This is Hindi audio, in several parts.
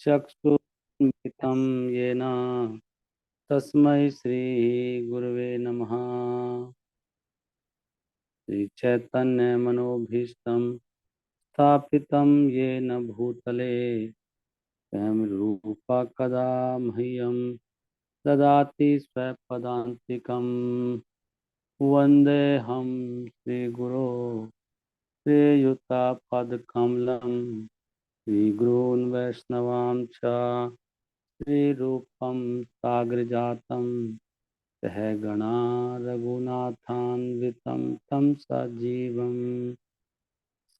चक्षुन्मिलितं येन तस्मै श्रीगुरवे नमः। श्रीचैतन्यमनोभीष्टं स्थापितं येन भूतले स्वयं रूपा कदा मह्यं ददाति स्वपदान्तिकं। वन्देऽहं श्रीगुरो श्रीयुतापदकमलं श्रीगुरून् वैष्णवां च श्रीरूपं साग्रजातं सहगणा रघुनाथान्वितं तं सजीवं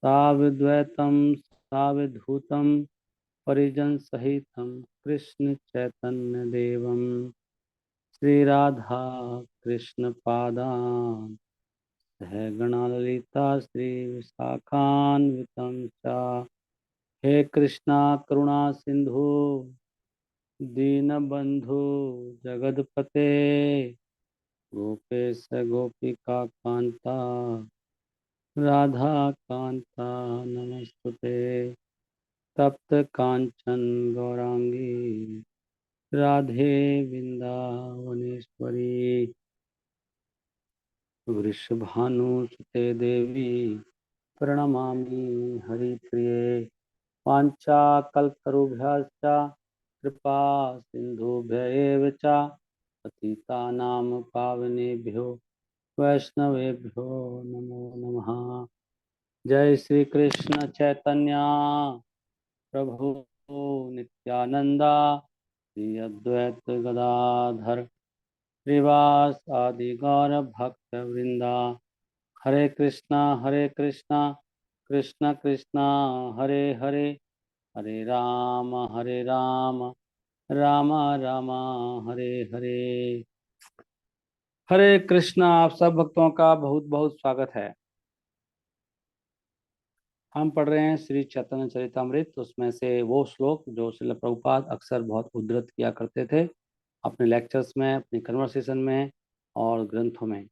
साविद्वैतं साविधूतं परिजनसहितं कृष्णचैतन्यदेवं श्रीराधा कृष्णपादान् सहगणा ललिता श्रीविशाखान्वितं च। हे कृष्णा करुणा सिंधु दीनबंधु जगदपते गोपेश गोपिका कांता राधा कांता नमस्तुते। तप्त कांचन गौरांगी राधे वृंदावनेश्वरी वृषभानुसुते देवी प्रणमामि हरिप्रिये। वाञ्छाकल्पतरुभ्यश्च कृपा सिन्धुभ्य एव च पतितानां पावनेभ्यो वैष्णवेभ्यो नमो नमः। जय श्री कृष्ण चैतन्य प्रभु नित्यानंदा श्री अद्वैत गदाधर श्रीवास आदि गौर भक्त वृंदा। हरे कृष्णा कृष्ण कृष्णा हरे हरे हरे राम राम राम हरे हरे। हरे कृष्णा। आप सब भक्तों का बहुत बहुत स्वागत है। हम पढ़ रहे हैं श्री चैतन्य चरितामृत, उसमें से वो श्लोक जो श्रील प्रभुपाद अक्सर बहुत उद्धृत किया करते थे अपने लेक्चर्स में, अपनी कन्वर्सेशन में और ग्रंथों में।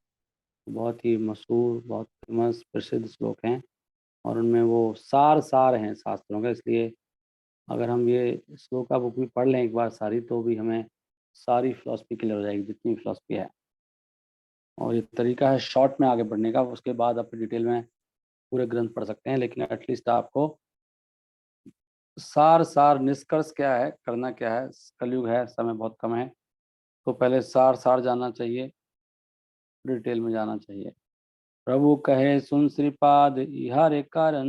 बहुत ही मशहूर, बहुत फेमस, प्रसिद्ध श्लोक हैं और उनमें वो सार हैं शास्त्रों का। इसलिए अगर हम ये श्लोक का बुक भी पढ़ लें एक बार सारी, तो भी हमें सारी फिलॉसफी क्लियर हो जाएगी, जितनी फिलॉसफी है। और ये तरीका है शॉर्ट में आगे बढ़ने का, उसके बाद आप डिटेल में पूरे ग्रंथ पढ़ सकते हैं, लेकिन एटलीस्ट आपको सार निष्कर्ष क्या है, करना क्या है। कलयुग है, समय बहुत कम है, तो पहले सार जानना चाहिए, डिटेल में जाना चाहिए। प्रभु कहे सुन श्रीपाद इहारे कारण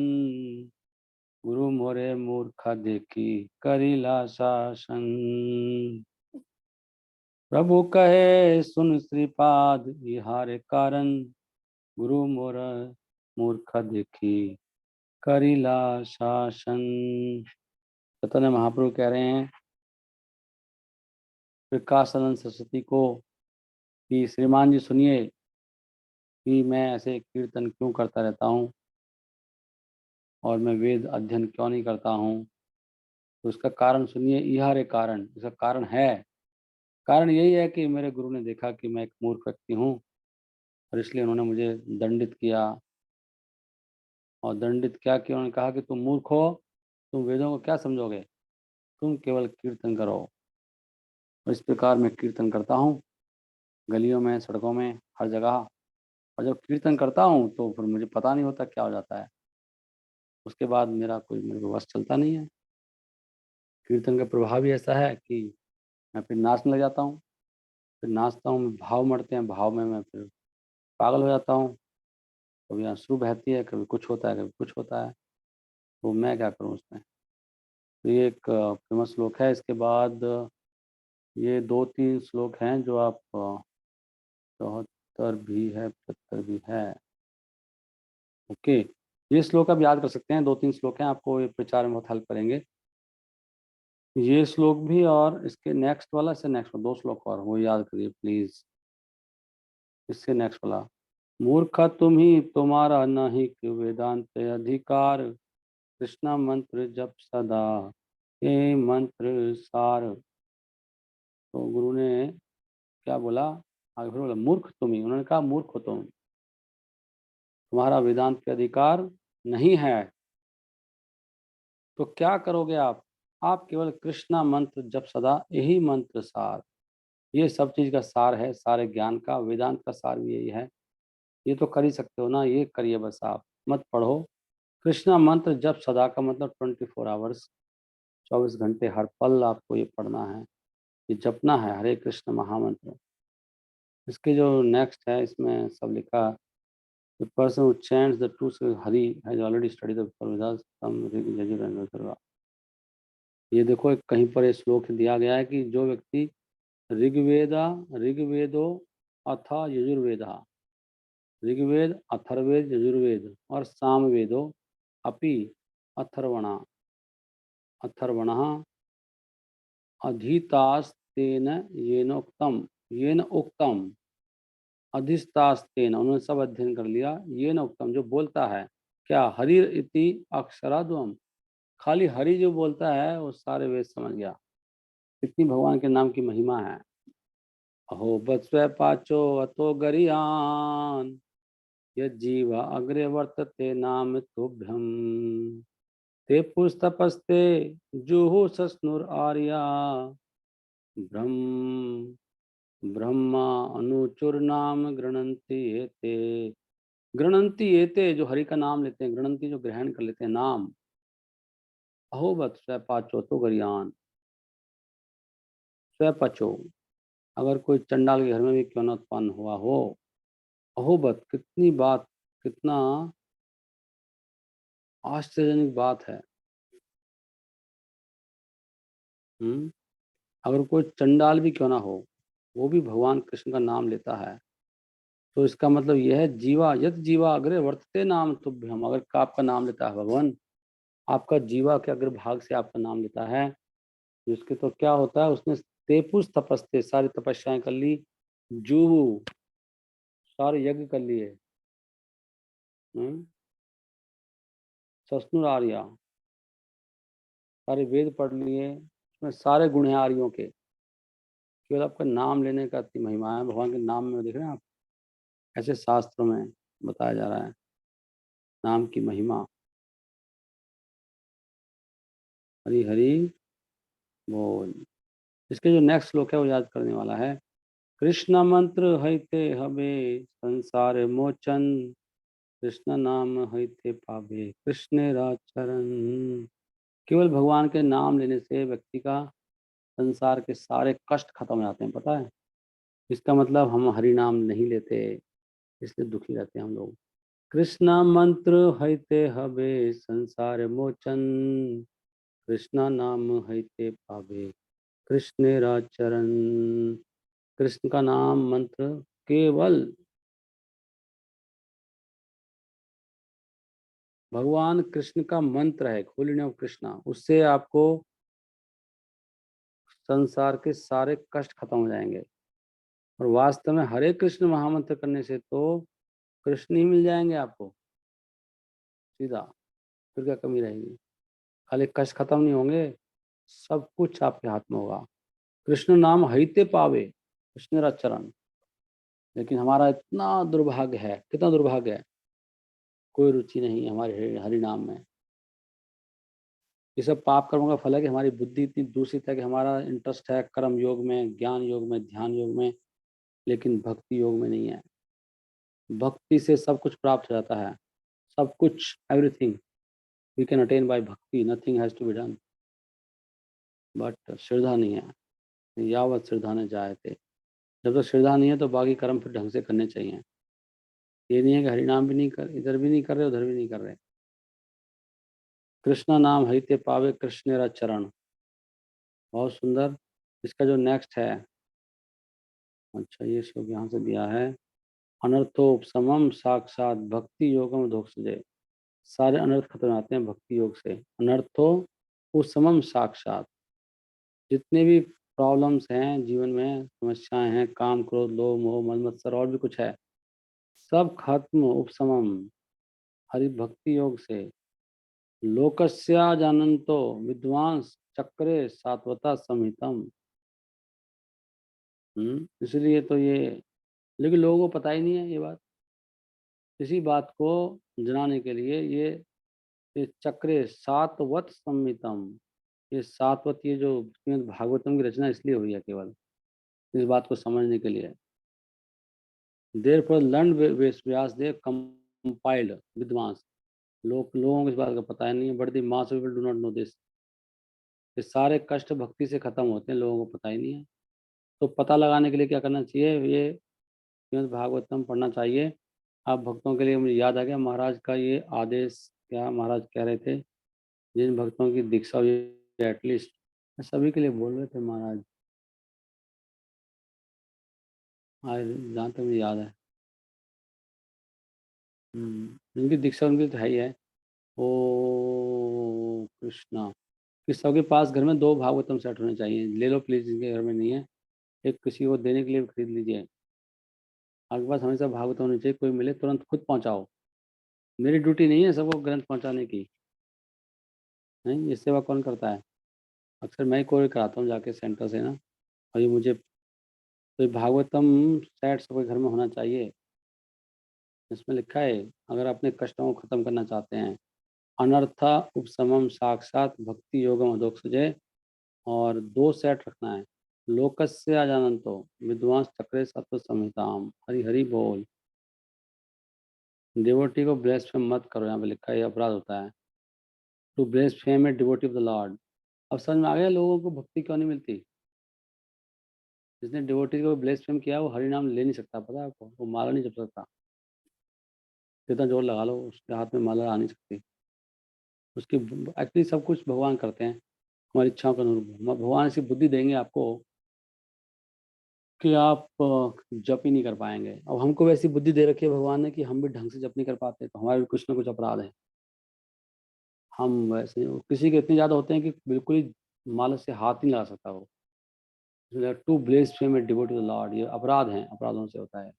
गुरु मोरे मूर्ख देखी करिला शासन। प्रभु कहे सुन श्रीपाद इहारे कारण गुरु मोर मूर्ख देखी करिला शासन। चैतन्य महाप्रभु कह रहे हैं प्रकाशानंद सरस्वती को कि श्रीमान जी सुनिए कि मैं ऐसे कीर्तन क्यों करता रहता हूँ और मैं वेद अध्ययन क्यों नहीं करता हूँ। तो इसका कारण सुनिए। इहारे कारण, इसका कारण है, कारण यही है कि मेरे गुरु ने देखा कि मैं एक मूर्ख व्यक्ति हूँ और इसलिए उन्होंने मुझे दंडित किया। और दंडित क्या किया, उन्होंने कहा कि तुम मूर्ख हो, तुम वेदों को क्या समझोगे, तुम केवल कीर्तन करो। और इस प्रकार मैं कीर्तन करता हूँ गलियों में, सड़कों में, हर जगह। और जब कीर्तन करता हूँ तो फिर मुझे पता नहीं होता क्या हो जाता है। उसके बाद मेरे को बस चलता नहीं है। कीर्तन का प्रभाव ही ऐसा है कि मैं फिर नाचने लग जाता हूँ। फिर नाचता हूँ, भाव मरते हैं, भाव में मैं फिर पागल हो जाता हूँ। कभी आंसू बहती है, कभी कुछ होता है, कभी कुछ होता है। तो मैं क्या करूँ उसमें। तो ये एक फेमस श्लोक है। इसके बाद ये 2-3 श्लोक हैं जो आप 74 भी है, 75 भी है। ओके, ये श्लोक आप याद कर सकते हैं। 2-3 श्लोक हैं, आपको ये प्रचार में बहुत हेल्प करेंगे ये श्लोक भी। और इसके नेक्स्ट वाला, से नेक्स्ट वाला 2 श्लोक और वो याद करिए प्लीज। इससे नेक्स्ट वाला, मूर्ख तुम ही तुम्हारा नहीं कि वेदांत अधिकार कृष्णा मंत्र जप सदा ये मंत्र सार। तो गुरु ने क्या बोला, आगे फिर बोला मूर्ख तुम ही। उन्होंने कहा मूर्ख हो तुम, तुम्हारा वेदांत के अधिकार नहीं है, तो क्या करोगे आप। आप केवल कृष्णा मंत्र जप सदा, यही मंत्र सार। ये सब चीज़ का सार है, सारे ज्ञान का, वेदांत का सार भी यही है। ये तो कर ही सकते हो ना, ये करिए बस आप, मत पढ़ो। कृष्णा मंत्र जप सदा का मतलब 24 आवर्स, 24 घंटे हर पल आपको ये पढ़ना है, ये जपना है हरे कृष्ण महामंत्र। इसके जो नेक्स्ट है इसमें सब लिखा, the person who chants the two Hari has already studied the Vedas Sama Rig Yajur and Atharva. ये देखो एक कहीं पर ये श्लोक दिया गया है कि जो व्यक्ति ऋग्वेदा ऋग्वेदो अथ यजुर्वेदा, ऋग्वेद अथर्वेद यजुर्वेद और सामवेदो अपि अथर्वणा अथर्वणः अधीतास्तेन येन उक्तम अधिस्तास्तेन, उन्होंने सब अध्ययन कर लिया, येन उक्तम जो बोलता है, क्या हरि इति अक्षराद्वम, खाली हरि जो बोलता है वो सारे वेद समझ गया। कितनी भगवान के नाम की महिमा है। अहो बत्स्व पाचो अतो गरियान यज्जीवा अग्रे वर्तते नाम तुभ्यम, ते पुस्तपस्ते जुहु सस्नुर आर्या ब्रह्म ब्रह्मा अनुचुर नाम गृणंती एते जो हरि का नाम लेते हैं, गृणंती जो ग्रहण कर लेते हैं नाम। अहोबत स्वपाचो तो गरियान, स्वपचो, अगर कोई चंडाल के घर में भी क्यों न उत्पन्न हुआ हो, अहोबत कितनी बात, कितना आश्चर्यजनक बात है। अगर कोई चंडाल भी क्यों ना हो, वो भी भगवान कृष्ण का नाम लेता है, तो इसका मतलब यह है जीवा यत जीवा अग्रे वर्तते नाम तुभ्यम, अगर आपका नाम लेता है भगवान, आपका जीवा के अग्र भाग से आपका नाम लेता है, जिसके तो क्या होता है, उसने तेपुस तपस्ते सारी तपस्याएं कर ली, जुहू सारे यज्ञ कर लिए, सस्नुर आर्या सारे वेद पढ़ लिए, उसमें सारे गुण हैं आर्यों के, केवल आपका नाम लेने का अति महिमा है। भगवान के नाम में देख रहे हैं आप, ऐसे शास्त्रों में बताया जा रहा है नाम की महिमा। हरि हरि बोल। इसके जो नेक्स्ट श्लोक है वो याद करने वाला है। कृष्ण मंत्र हईते हबे संसार मोचन, कृष्ण नाम हईते पावे कृष्ण राचरण। केवल भगवान के नाम लेने से व्यक्ति का संसार के सारे कष्ट खत्म हो जाते हैं, पता है। इसका मतलब हम हरि नाम नहीं लेते, इसलिए दुखी रहते हैं हम लोग। कृष्ण मंत्र हईते हबे संसार मोचन, कृष्ण नाम हईते पावे कृष्ण राचरण। कृष्ण का नाम मंत्र केवल भगवान कृष्ण का मंत्र है, होली नेम ऑफ कृष्णा, उससे आपको संसार के सारे कष्ट खत्म हो जाएंगे। और वास्तव में हरे कृष्ण महामंत्र करने से तो कृष्ण ही मिल जाएंगे आपको सीधा, फिर क्या कमी रहेगी। खाली कष्ट खत्म नहीं होंगे, सब कुछ आपके हाथ में होगा। कृष्ण नाम हईते पावे कृष्ण चरण। लेकिन हमारा इतना दुर्भाग्य है, कितना दुर्भाग्य है, कोई रुचि नहीं है हमारे हरि नाम में। ये सब पाप कर्मों का फल है कि हमारी बुद्धि इतनी दूषित है कि हमारा इंटरेस्ट है कर्म योग में, ज्ञान योग में, ध्यान योग में, लेकिन भक्ति योग में नहीं है। भक्ति से सब कुछ प्राप्त हो जाता है, सब कुछ, everything we can attain by bhakti, nothing has to be done. But श्रद्धा नहीं है, यावत श्रद्धा ने जाए थे। जब तक श्रद्धा नहीं है तो बाकी कर्म फिर ढंग से करने चाहिए। ये नहीं है कि हरिनाम भी नहीं कर, इधर भी नहीं कर रहे, उधर भी नहीं कर रहे। कृष्णा नाम हरिते पावे कृष्णेरा चरण, बहुत सुंदर। इसका जो नेक्स्ट है, अच्छा ये श्लोक यहाँ से दिया है। अनर्थोपशमम साक्षात भक्ति योगम धोक्षजे, सारे अनर्थ खत्म आते हैं भक्ति योग से। अनर्थो उपशमम साक्षात, जितने भी प्रॉब्लम्स हैं जीवन में, समस्याएं हैं, काम क्रोध लोभ मोह मद मत्सर और भी कुछ है, सब खत्म उपशमम हरि भक्ति योग से। लोकस्या जानन्तो विद्वांस चक्रे सात्वता संहितम। इसलिए तो ये, लेकिन लोगों को पता ही नहीं है ये बात। इसी बात को जनाने के लिए ये चक्रे सातवत संहितम, ये सातवत ये जो श्रीमद् भागवतम की रचना इसलिए हुई है केवल, इस बात को समझने के लिए। Therefore learn Vyasdev compiled Vidwans, लोगों को इस बात का पता ही नहीं है, but the mass people do not know this. ये सारे कष्ट भक्ति से खत्म होते हैं, लोगों को पता ही नहीं है। तो पता लगाने के लिए क्या करना चाहिए, ये श्रीमद् भागवतम पढ़ना चाहिए। आप भक्तों के लिए मुझे याद आ गया महाराज का ये आदेश, क्या महाराज कह रहे थे, जिन भक्तों की दीक्षा हुई एटलीस्ट, सभी के लिए बोल रहे थे महाराज, आज जहाँ तक मुझे याद है। जिनकी दीक्षा उनकी तो है ही है। ओ कृष्णा, कि सबके पास घर में 2 भागवतम सेट होने चाहिए, ले लो प्लीज, जिनके घर में नहीं है, एक किसी को देने के लिए भी खरीद लीजिए। आपके पास हमेशा भागवत होनी चाहिए, कोई मिले तुरंत खुद पहुंचाओ। मेरी ड्यूटी नहीं है सबको ग्रंथ पहुंचाने की, नहीं, ये सेवा कौन करता है? अक्सर मैं ही कोई कराता हूँ जाके सेंटर से ना। और ये मुझे तो भागवतम सेट सबके घर में होना चाहिए। इसमें लिखा है, अगर अपने कष्टों को खत्म करना चाहते हैं, अनर्थ उपशमम साक्षात भक्ति योगम अधोक्षजे, और 2 सेट रखना है, लोकस्य अजानंतो विद्वांस चक्रे सत्व संहिताम, हरि हरि बोल। डिवोटी को ब्लेस्फेम मत करो, यहाँ पे लिखा है, ये अपराध होता है। To blaspheme a devotee of the lord. अब समझ में आ गया लोगों को भक्ति क्यों नहीं मिलती। जिसने डिवोटी को ब्लेस्फेम किया वो हरि नाम ले नहीं सकता, पता है आपको, वो माला नहीं जप सकता, कितना जोर लगा लो उसके हाथ में माला आ नहीं सकती। उसकी एक्चुअली सब कुछ भगवान करते हैं हमारी इच्छाओं के अनुरूप। भगवान ऐसी बुद्धि देंगे आपको कि आप जप ही नहीं कर पाएंगे। अब हमको वैसी बुद्धि दे रखी है भगवान ने कि हम भी ढंग से जप नहीं कर पाते, तो हमारे भी कुछ ना कुछ अपराध है। हम वैसे किसी के इतने ज़्यादा होते हैं कि बिल्कुल ही माला से हाथ नहीं लगा सकता वो। To bless fame and devote to the Lord, ये अपराध हैं, अपराधों से होता है।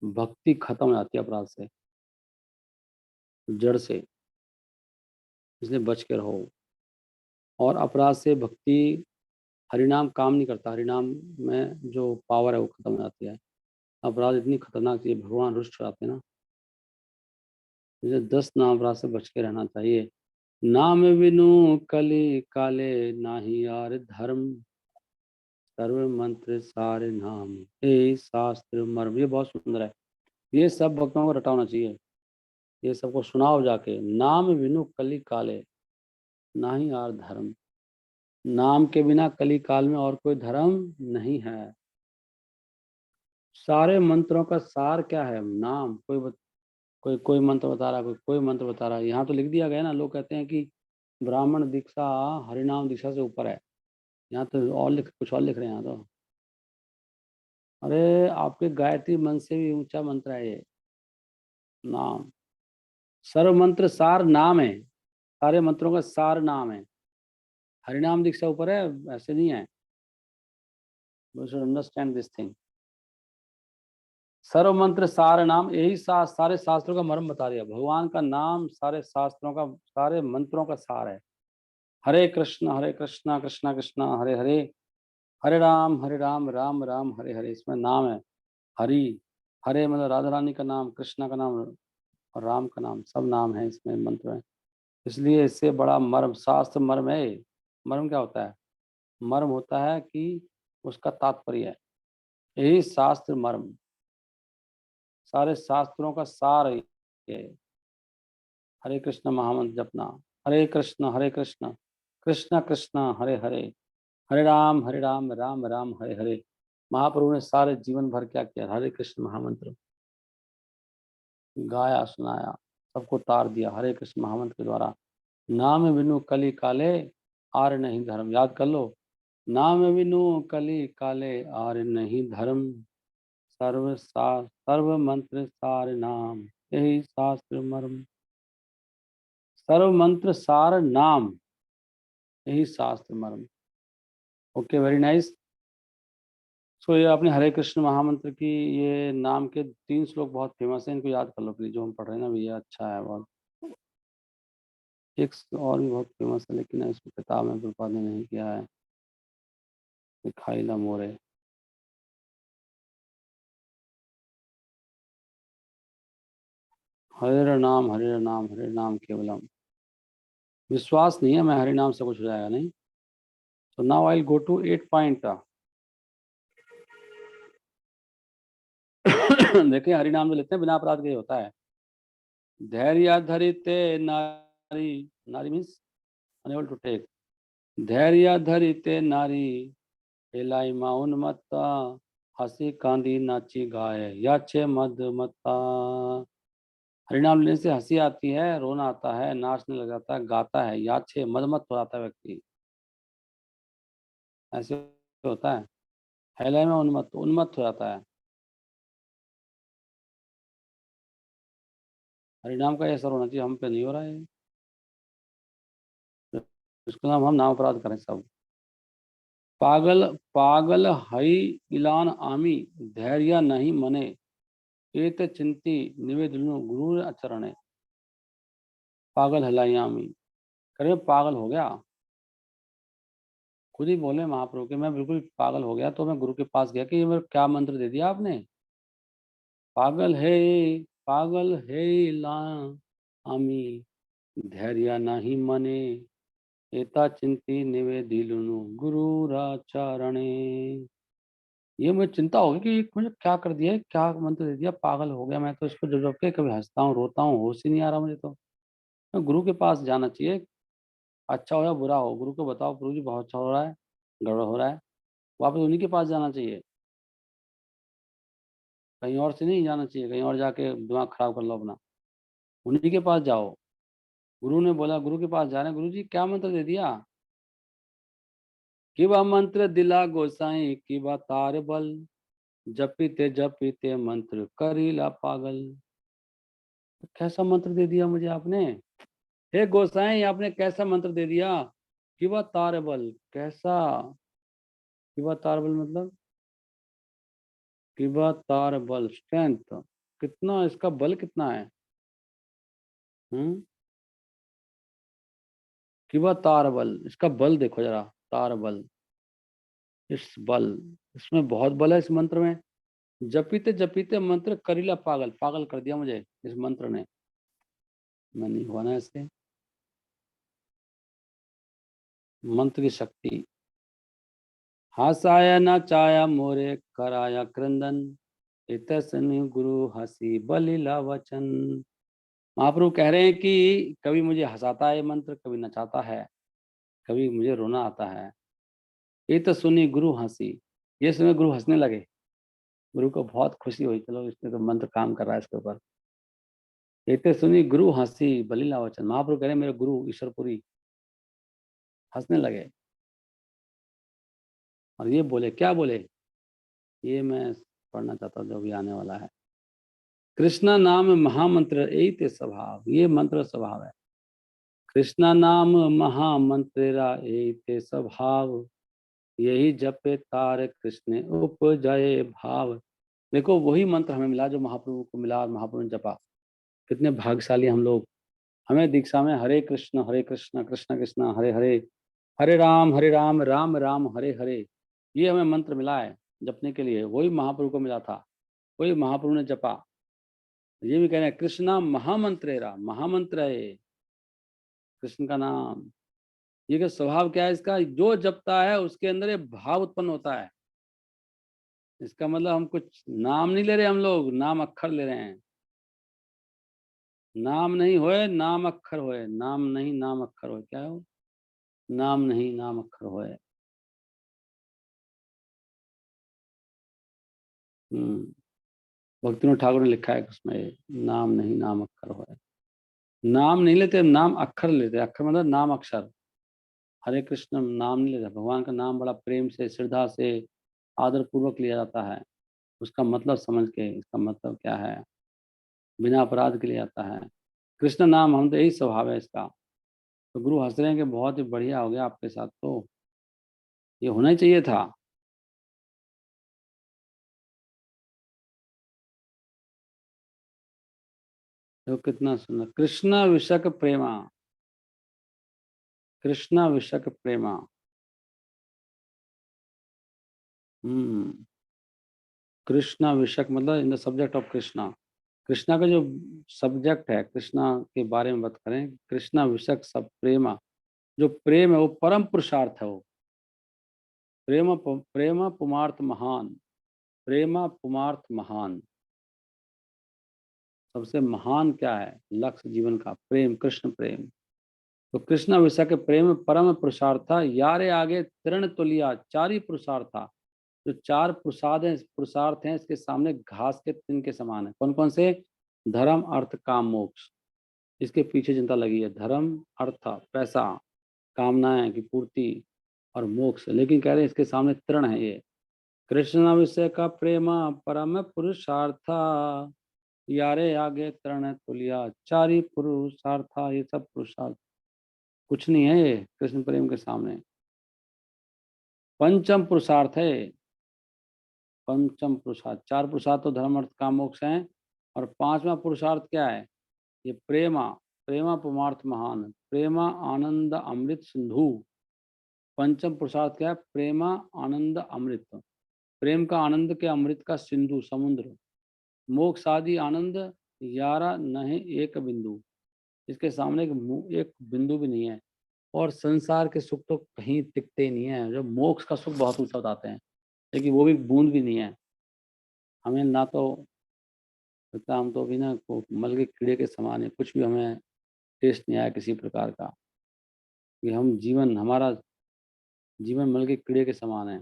भक्ति खत्म हो जाती है अपराध से, जड़ से, इसलिए बच के रहो। और अपराध से भक्ति, हरिनाम काम नहीं करता, हरिनाम में जो पावर है वो खत्म हो जाती है। अपराध इतनी खतरनाक चीज़, भगवान रुष्ट हो जाते हैं ना। मुझे 10 नाम अपराध से बच के रहना चाहिए। नाम विनु कली काले, नाही यार धर्म, सर्व मंत्र सारे नाम, ए शास्त्र मर्म। ये बहुत सुंदर है, ये सब भक्तों को रटा होना चाहिए, ये सबको सुनाओ जाके। नाम विनु कली काले, नाही यार धर्म, नाम के बिना कली काल में और कोई धर्म नहीं है। सारे मंत्रों का सार क्या है? नाम। कोई मंत्र बता रहा, कोई मंत्र बता रहा। यहाँ तो लिख दिया गया ना, लोग कहते हैं कि ब्राह्मण दीक्षा हरिनाम दीक्षा से ऊपर है। यहाँ तो और कुछ और लिख रहे हैं यहाँ तो। अरे आपके गायत्री मंत्र से भी ऊंचा मंत्र है ये नाम। सर्व मंत्र सार नाम है, सारे मंत्रों का सार नाम है। हरिनाम दीक्षा ऊपर है, ऐसे नहीं है। You should understand this thing. सर्व मंत्र सार नाम, यही सारे शास्त्रों का मर्म बता दिया। भगवान का नाम सारे शास्त्रों का, सारे मंत्रों का सार है। हरे कृष्णा कृष्णा कृष्णा हरे हरे, हरे राम राम राम हरे हरे। इसमें नाम है हरि। हरे मतलब राधा रानी का नाम, कृष्णा का नाम और राम का नाम, सब नाम है इसमें, मंत्र है। इसलिए इससे बड़ा मर्म शास्त्र मर्म है। मर्म क्या होता है? मर्म होता है कि उसका तात्पर्य है, यही शास्त्र मर्म। सारे शास्त्रों का सार है ये। हरे कृष्ण महामंत्र जपना, हरे कृष्ण कृष्ण कृष्ण हरे हरे, हरे राम राम राम हरे हरे। महाप्रभु ने सारे जीवन भर क्या किया? हरे कृष्ण महामंत्र गाया, सुनाया, सबको तार दिया हरे कृष्ण महामंत्र के द्वारा। नाम बिनु कली काले, आर नहीं धर्म। याद कर लो, नाम बिनु कली काले, आर नहीं धर्म, सर्व मंत्र सार नाम, यही शास्त्र मर्म। सर्व मंत्र सार नाम, यही शास्त्र मर्म। Okay, very nice. सो ये अपने हरे कृष्ण महामंत्र की, ये नाम के 3 श्लोक बहुत फेमस है, इनको याद कर लो प्लीज, जो हम पढ़ रहे हैं ना भैया, अच्छा है बहुत। एक और भी बहुत फेमस है, लेकिन इसको किताब में प्रभुपाद ने नहीं किया है, दिखाई ला मोरे। हरे नाम हरे नाम हरे नाम केवलम, विश्वास नहीं है, मैं हरि नाम से कुछ हो जाएगा नहीं। So now I will go to 8 point. देखिए, हरि नाम जो लेते हैं बिना अपराध के ही होता है। धैर्य धरिते नारी, नारी मीन्स अनेबल टू टेक। धैर्य धरिते नारी एलाई मा उन्मत्ता, हंसी कांदी नाची गाए याचे मद मत्ता। हरिनाम लेने से हंसी आती है, रोना आता है, नाचने लग जाता है, गाता है, याचे मदमत हो जाता है व्यक्ति। ऐसे होता है। हैले में उन्मत्त, उन्मत्त हो जाता है। हरिनाम का ये असर होना चाहिए, हम पे नहीं हो रहा है। इसका नाम हम नाम अपराध करें सब। पागल पागल हई इलान आमी, धैर्य नहीं मने, एत चिंती निवेदनु गुरु आचरणे। पागल हलाई आमी, करे पागल हो गया। खुद ही बोले महाप्रभु के, मैं बिल्कुल पागल हो गया, तो मैं गुरु के पास गया कि ये मेरे क्या मंत्र दे दिया आपने। पागल है, पागल है ला आमी, धैर्य नहीं मने, एता चिंती निवेदिलुनु गुरुराचरणे। ये मुझे चिंता होगी कि मुझे क्या कर दिया है, क्या मंत्र दे दिया, पागल हो गया मैं तो। इसको जब जब के कभी हंसता हूँ, रोता हूँ, होश ही नहीं आ रहा मुझे तो। मैं गुरु के पास जाना चाहिए, अच्छा हो या बुरा हो, गुरु को बताओ गुरु जी बहुत अच्छा हो रहा है, गड़बड़ हो रहा है, वापस उन्हीं के पास जाना चाहिए। कहीं और से नहीं जाना चाहिए, कहीं और जाके दिमाग खराब कर लो अपना। उन्हीं के पास जाओ। गुरु ने बोला, गुरु के पास जा रहे हैं, गुरु जी क्या मंत्र दे दिया। कि वह मंत्र दिला गोसाई कि वह तार बल, जपीते जपीते मंत्र करीला पागल। कैसा मंत्र दे दिया मुझे आपने, हे गोसाई आपने कैसा मंत्र दे दिया। कि वह तार बल, कैसा, कि वह तार बल मतलब, कि वह तार बल स्ट्रेंथ, कितना इसका बल कितना है। हम्म। कि वह तार बल, इसका बल देखो जरा, तार बल, इस बल, इसमें बहुत बल है इस मंत्र में। जपीते जपीते मंत्र करीला पागल, पागल कर दिया मुझे इस मंत्र ने। मैं नहीं हुआ ना ऐसे। मंत्र की शक्ति। हासाया न चाया मोरे कराया क्रंदन, इतसनि गुरु हसी बलिला वचन। महाप्रभु कह रहे हैं कि कभी मुझे हंसाता है ये मंत्र, कभी नचाता है, कभी मुझे रोना आता है। ये तो सुनी गुरु हंसी, ये सुने गुरु हंसने लगे। गुरु को बहुत खुशी हुई, चलो इसने तो मंत्र काम कर रहा है इसके ऊपर। ये तो सुनी गुरु हंसी बलिला वचन। महाप्रभु कह रहे हैं मेरे गुरु ईश्वरपुरी हंसने लगे। और ये बोले, क्या बोले, ये मैं पढ़ना चाहता हूँ जो भी आने वाला है। कृष्णा नाम महामंत्र यही ते स्वभाव, ये मंत्र स्वभाव है। कृष्णा नाम महामंत्रेरा यही ते स्वभाव, यही जपे तार कृष्ण उपजय भाव। देखो वही मंत्र हमें मिला जो महाप्रभु को मिला और महाप्रभु ने जपा। कितने भाग्यशाली हम लोग। हमें दीक्षा में हरे कृष्ण कृष्ण कृष्ण हरे हरे, हरे राम राम राम हरे हरे, ये हमें मंत्र मिला है जपने के लिए। वही महाप्रभु को मिला था, वही महाप्रभु ने जपा। ये भी कह रहे हैं कृष्णा महामंत्रेरा, महामंत्र है ये, कृष्ण का नाम। ये का स्वभाव क्या है इसका, जो जपता है उसके अंदर ये भाव उत्पन्न होता है। इसका मतलब हम कुछ नाम नहीं ले रहे, हम लोग नाम अक्षर ले रहे हैं। नाम नहीं होए नाम अक्षर होए, नाम नहीं नाम अक्षर होए, क्या हो, नाम नहीं नाम अक्षर होए। भक्तिनाथ ठाकुर ने लिखा है उसमें, नाम नहीं नाम अक्षर होए। नाम नहीं लेते, नाम अक्षर लेते। अक्षर मतलब नाम अक्षर। हरे कृष्ण नाम नहीं लेते, भगवान का नाम बड़ा प्रेम से, श्रद्धा से, आदर पूर्वक लिया जाता है। उसका मतलब समझ के, इसका मतलब क्या है, बिना अपराध के लिए आता है। कृष्ण नाम, हम तो यही स्वभाव है इसका। तो गुरु हंस रहे हैं कि बहुत ही बढ़िया हो गया आपके साथ, तो ये होना ही चाहिए था। तो कितना सुंदर, कृष्ण विशक प्रेमा, कृष्ण विशक प्रेमा। हम्म। कृष्ण विशक मतलब in the subject of Krishna, Krishna का जो सब्जेक्ट है, कृष्णा के बारे में बात करें, कृष्णा विषयक सब प्रेमा, जो प्रेम है वो परम पुरुषार्थ है। वो प्रेम पुमार्थ महान, प्रेमा पुमार्थ महान, सबसे महान क्या है लक्ष्य जीवन का? प्रेम, कृष्ण प्रेम। तो कृष्ण विषय के प्रेम परम पुरुषार्थ था, यारे आगे तृण तुलिया, चार ही पुरुषार्थ था। जो चार पुरुषार्थ हैं इसके सामने घास के तृण के समान है। कौन कौन से? धर्म, अर्थ, काम, मोक्ष। इसके पीछे चिंता लगी है, धर्म, अर्थ, पैसा, कामनाएं की पूर्ति और मोक्ष। लेकिन कह रहे हैं इसके सामने तृण है ये। कृष्ण विषय का प्रेम परम पुरुषार्थ, यारे आगे तृण तुलिया, चारी पुरुषार्थ। ये सब पुरुषार्थ कुछ नहीं है ये कृष्ण प्रेम के सामने। पंचम पुरुषार्थ है, पंचम पुरुषार्थ। चार पुरुषार्थ तो धर्म, अर्थ, काम, मोक्ष हैं, और पांचवा पुरुषार्थ क्या है? ये प्रेमा, प्रेमा पुमार्थ महान, प्रेमा आनंद अमृत सिंधु। पंचम पुरुषार्थ क्या है? प्रेमा आनंद अमृत, प्रेम का आनंद के अमृत का सिंधु, समुद्र। मोक्ष आदि आनंद यारा नहीं एक बिंदु, इसके सामने एक बिंदु भी नहीं है। और संसार के सुख तो कहीं टिकते ही नहीं है। जो मोक्ष का सुख बहुत ऊंचा बताते हैं, लेकिन वो भी बूंद भी नहीं है। हमें ना तो लगता, हम तो अभी ना मल के कीड़े के समान है, कुछ भी हमें टेस्ट नहीं आया किसी प्रकार का, कि हम जीवन, हमारा जीवन मल के कीड़े के समान है।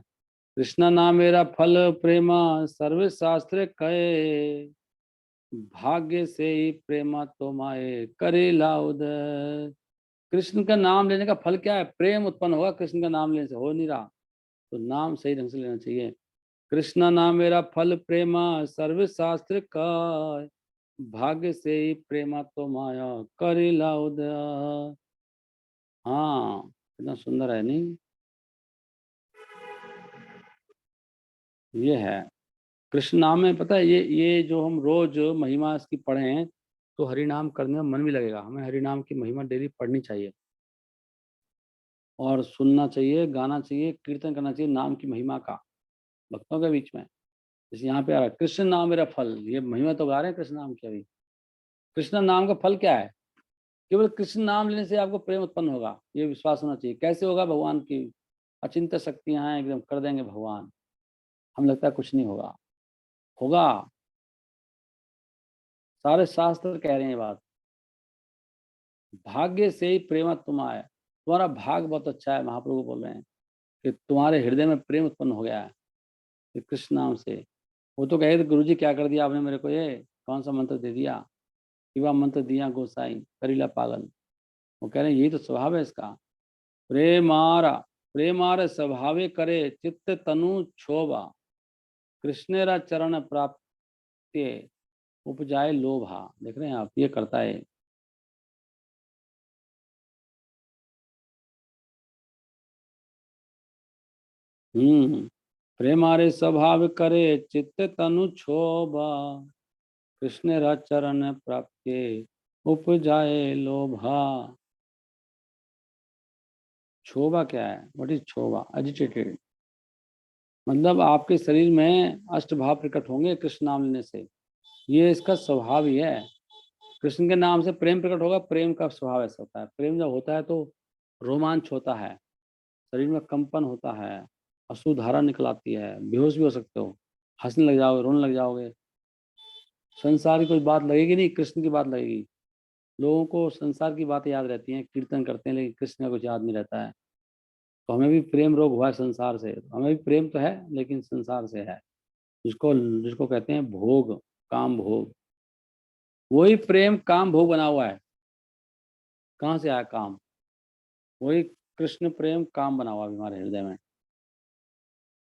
कृष्णा नाम मेरा फल प्रेमा, सर्व शास्त्र कहे, भाग्य से ही प्रेमा तो माए करेला उदय। कृष्ण का नाम लेने का फल क्या है? प्रेम उत्पन्न होगा कृष्ण का नाम लेने से, हो नहीं रहा तो नाम सही ढंग से लेना चाहिए। कृष्ण नाम मेरा फल प्रेमा, सर्व शास्त्र का, भाग्य से ही प्रेमा तो माया करेला उदय। हाँ, कितना सुंदर है नहीं? ये है कृष्ण नाम में। पता है ये जो हम रोज महिमा इसकी पढ़े हैं, तो हरि नाम करने में मन भी लगेगा। हमें हरि नाम की महिमा डेली पढ़नी चाहिए, और सुनना चाहिए, गाना चाहिए, कीर्तन करना चाहिए नाम की महिमा का भक्तों के बीच में। जैसे यहाँ पे आ रहा है, कृष्ण नाम मेरा फल, ये महिमा तो गा रहे हैं कृष्ण नाम की अभी। कृष्ण नाम का फल क्या है? केवल कृष्ण नाम लेने से आपको प्रेम उत्पन्न होगा, ये विश्वास होना चाहिए। कैसे होगा? भगवान की अचिंत्य शक्तियां हैं, एकदम कर देंगे भगवान। हम लगता है कुछ नहीं होगा, होगा। सारे शास्त्र कह रहे हैं ये बात। भाग्य से ही प्रेम तुम आए, तुम्हारा भाग बहुत अच्छा है। महाप्रभु बोल रहे हैं कि तुम्हारे हृदय में प्रेम उत्पन्न हो गया है कि कृष्ण नाम से। वो तो कहे गुरु जी क्या कर दिया आपने मेरे को, ये कौन सा मंत्र दे दिया, शिवा मंत्र दिया गोसाई करीला पागल। वो कह रहे हैं यही तो स्वभाव है इसका। प्रेमारा, प्रेमार स्वभावे करे चित्त तनु क्षोभा, कृष्णेरा चरण प्राप्ति उपजाए लोभा। देख रहे हैं आप, ये करता है। प्रेमारे स्वभाव करे चित्त तनु क्षोभा, कृष्णेरा चरण प्राप्ति उपजाए लोभा। क्षोभा क्या है? What is क्षोभा? एजिटेटेड, मतलब आपके शरीर में अष्टभाव प्रकट होंगे कृष्ण नाम लेने से। ये इसका स्वभाव ही है। कृष्ण के नाम से प्रेम प्रकट होगा। प्रेम का स्वभाव ऐसा होता है। प्रेम जब होता है तो रोमांच होता है, शरीर में कंपन होता है, अश्रुधारा निकल आती है, बेहोश भी हो सकते हो, हंसने लग जाओगे, रोने लग जाओगे। संसार की कोई बात लगेगी नहीं, कृष्ण की बात लगेगी। लोगों को संसार की बातें याद रहती हैं, कीर्तन करते हैं, लेकिन कृष्ण का कुछ याद नहीं रहता है। तो हमें भी प्रेम रोग हुआ है संसार से। हमें भी प्रेम तो है, लेकिन संसार से है, जिसको जिसको कहते हैं भोग, काम भोग। वही प्रेम काम भोग बना हुआ है। कहाँ से आया काम? वही कृष्ण प्रेम काम बना हुआ है हमारे हृदय में।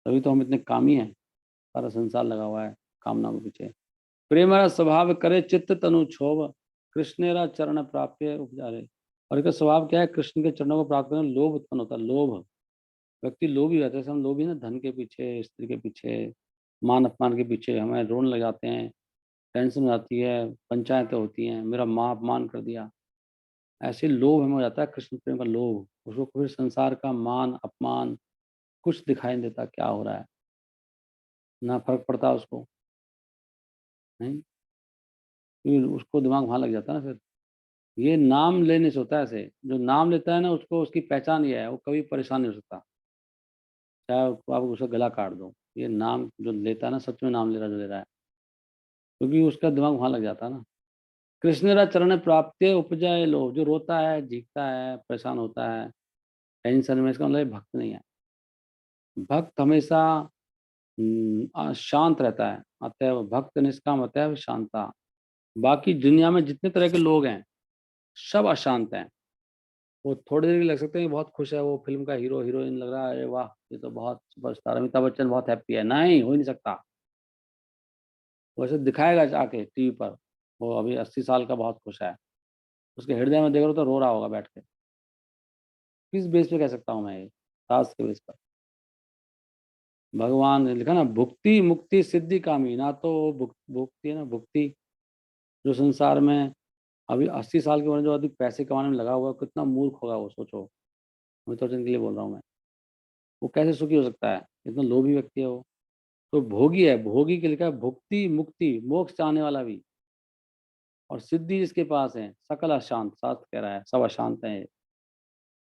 तभी तो हम इतने कामी हैं। सारा संसार लगा हुआ है कामना के पीछे। प्रेमरा स्वभाव करे चित्त तनु क्षोभ, कृष्णेरा चरण प्राप्य उपजारे। और इसका स्वभाव क्या है? कृष्ण के चरणों को प्राप्त करने लोभ उत्पन्न होता है। लोभ, व्यक्ति लोभी रहता है। जैसे हम लोभी ना, धन के पीछे, स्त्री के पीछे, मान अपमान के पीछे हमें रोने लग जाते हैं, टेंशन हो जाती है, पंचायतें होती हैं, मेरा माँ अपमान कर दिया। ऐसे लोभ हमें हो जाता है, कृष्ण प्रेम का लोभ। उसको फिर संसार का मान अपमान कुछ दिखाई नहीं देता, क्या हो रहा है, ना फर्क पड़ता उसको। नहीं, क्योंकि उसको दिमाग वहाँ लग जाता है ना फिर। ये नाम लेने से होता है ऐसे, जो नाम लेता है ना उसको उसकी पहचान ये है, वो कभी परेशान नहीं हो सकता, चाहे आप उसका गला काट दो। ये नाम जो लेता है ना, सच में नाम ले रहा जो ले रहा है, क्योंकि उसका दिमाग वहाँ लग जाता है ना। कृष्णेरा चरण प्राप्ते उपजाए लोभ, जो रोता है, झीकता है, परेशान होता है, टेंशन में, इसका मतलब ये भक्त नहीं है। भक्त हमेशा शांत रहता है, अतएव भक्त निष्काम अतएव शांता। बाकी दुनिया में जितने तरह के लोग हैं, सब अशांत हैं। वो थोड़ी देर के लिए लग सकते हैं कि बहुत खुश है, वो फ़िल्म का हीरो हीरोइन लग रहा है, अरे वाह! ये तो बहुत सुपरस्टार अमिताभ बच्चन बहुत हैप्पी है। नहीं, हो ही नहीं सकता। वो ऐसे दिखाएगा आके टीवी पर, वो अभी 80 साल का बहुत खुश है। उसके हृदय में देखो तो रो रहा होगा बैठ के। किस बेस पे कह सकता हूँ मैं ये? शास्त्र के बेस पर। भगवान ने लिखा ना, भुक्ति मुक्ति सिद्धि कामी, ना तो भुक्ति है ना, भुक्ति जो संसार में अभी 80 साल की उम्र में जो आदमी पैसे कमाने में लगा हुआ है, कितना मूर्ख होगा वो, सोचो। अमिताभ बच्चन के लिए बोल रहा हूँ मैं। वो कैसे सुखी हो सकता है? इतना लोभी व्यक्ति है वो। तो भोगी है, भोगी के लिखा है भुक्ति मुक्ति, मोक्ष चाहने वाला भी, और सिद्धि जिसके पास है, सकल अशांत, शास्त्र कह रहा है सब अशांत हैं,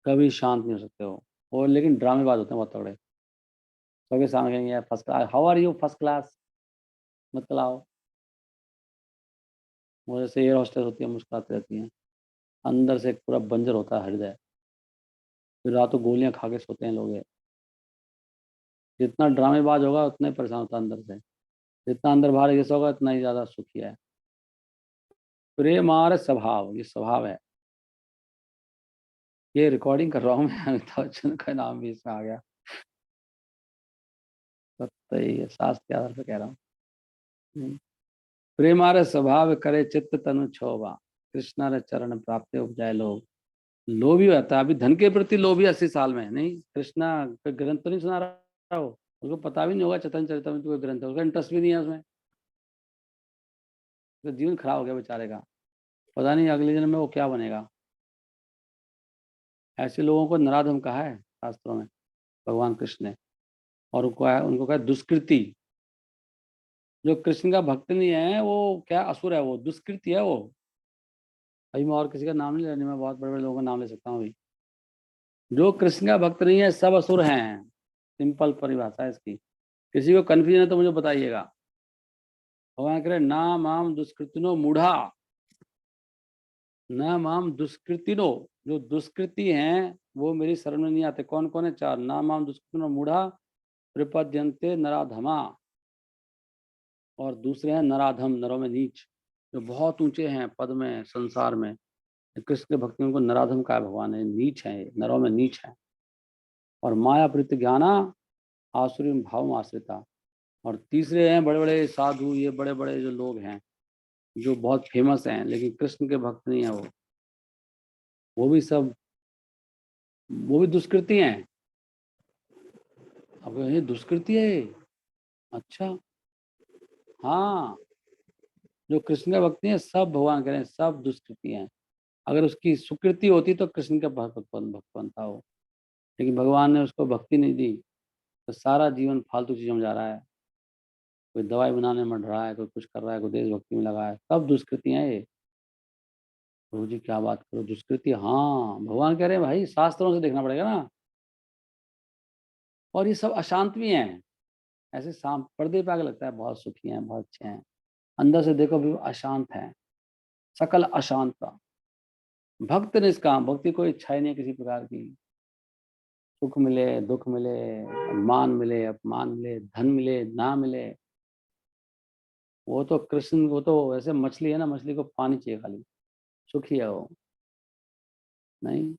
कभी शांत नहीं हो सकते हो। और लेकिन ड्रामेबाज होते हैं बहुत तगड़े। सबके सामने कहेंगे first class, how are you, first class, मतलब आओ। वो जैसे एयर हॉस्टेस होती है, मुस्कुराती रहती हैं, अंदर से पूरा बंजर होता है हृदय। फिर रातों गोलियां खा के सोते हैं लोग ये। जितना ड्रामेबाज होगा उतना ही परेशान होता है अंदर से, जितना अंदर बाहर जैसा होगा उतना ही ज्यादा सुखी है। प्रेम और स्वभाव, ये स्वभाव है। ये रिकॉर्डिंग कर रहा हूँ मैं, अमिताभ बच्चन का नाम भी इसमें आ गया। तो ये शास्त्र के आधार पर कह रहा हूँ। प्रेमार स्वभाव करे चित्त तनु क्षोभा, कृष्णा चरण प्राप्त उपजाए लोभ। लोभी रहता है, अभी धन के प्रति लोभी 80 साल में नहीं। कृष्णा का ग्रंथ तो नहीं सुना रहा हो, उसको पता भी नहीं होगा चैतन्य चरितमृत कोई ग्रंथ है, उसका इंटरेस्ट भी नहीं है उसमें। उसका जीवन खराब हो गया बेचारे का, पता नहीं अगले जन्म में वो क्या बनेगा। ऐसे लोगों को नराधम कहा है शास्त्रों में भगवान कृष्ण ने। और उनको कहा है दुष्कृति। जो कृष्ण का भक्त नहीं है वो क्या असुर है, वो दुष्कृति है वो। अभी मैं और किसी का नाम नहीं ले रहा, मैं बहुत बड़े बड़े लोगों का नाम ले सकता हूँ अभी। जो कृष्ण का भक्त नहीं है सब असुर हैं, सिंपल परिभाषा है इसकी। किसी को कंफ्यूजन है तो मुझे बताइएगा। भगवान कह रहे ना माम दुष्कृतिनो मूढ़ा, न माम दुष्कृतिनो, जो दुष्कृति हैं वो मेरी शरण में नहीं आते। कौन कौन है? चार। ना माम दुष्कृतिनो मूढ़ा प्रपद्यन्ते नराधमा, और दूसरे हैं नराधम, नरों में नीच, जो बहुत ऊंचे हैं पद में संसार में। कृष्ण के भक्ति में उनको नराधम का भगवान है, नीच है, नरों में नीच है। और माया प्रति ज्ञाना आसुरी भाव आश्रिता। और तीसरे हैं बड़े बड़े साधु, ये बड़े बड़े जो लोग हैं जो बहुत फेमस हैं लेकिन कृष्ण के भक्त नहीं है वो भी सब, वो भी दुष्कृति हैं। अब ये दुष्कृति है ये? अच्छा, हाँ। जो कृष्ण का भक्ति है सब भगवान कह रहे हैं सब दुष्कृति हैं। अगर उसकी सुकृति होती तो कृष्ण का भक्त बनता हो, लेकिन भगवान ने उसको भक्ति नहीं दी, तो सारा जीवन फालतू चीजों में जा रहा है। कोई दवाई बनाने में मर रहा है, कोई कुछ कर रहा है, कोई देशभक्ति में लगा है, सब दुष्कृतियां हैं ये। प्रभु जी क्या बात करो, दुष्कृति, हाँ भगवान कह रहे हैं भाई शास्त्रों से देखना पड़ेगा ना। और ये सब अशांत भी हैं, ऐसे शाम पर्दे पे आके लगता है बहुत सुखी हैं, बहुत अच्छे हैं, अंदर से देखो भी वो अशांत है, सकल अशांत का। भक्त निष्काम, भक्ति कोई इच्छा ही नहीं है किसी प्रकार की। सुख मिले, दुख मिले, मान मिले, अपमान मिले, धन मिले, ना मिले, वो तो कृष्ण, वो तो वैसे मछली है ना, मछली को पानी चाहिए खाली, सुखी है वो। नहीं,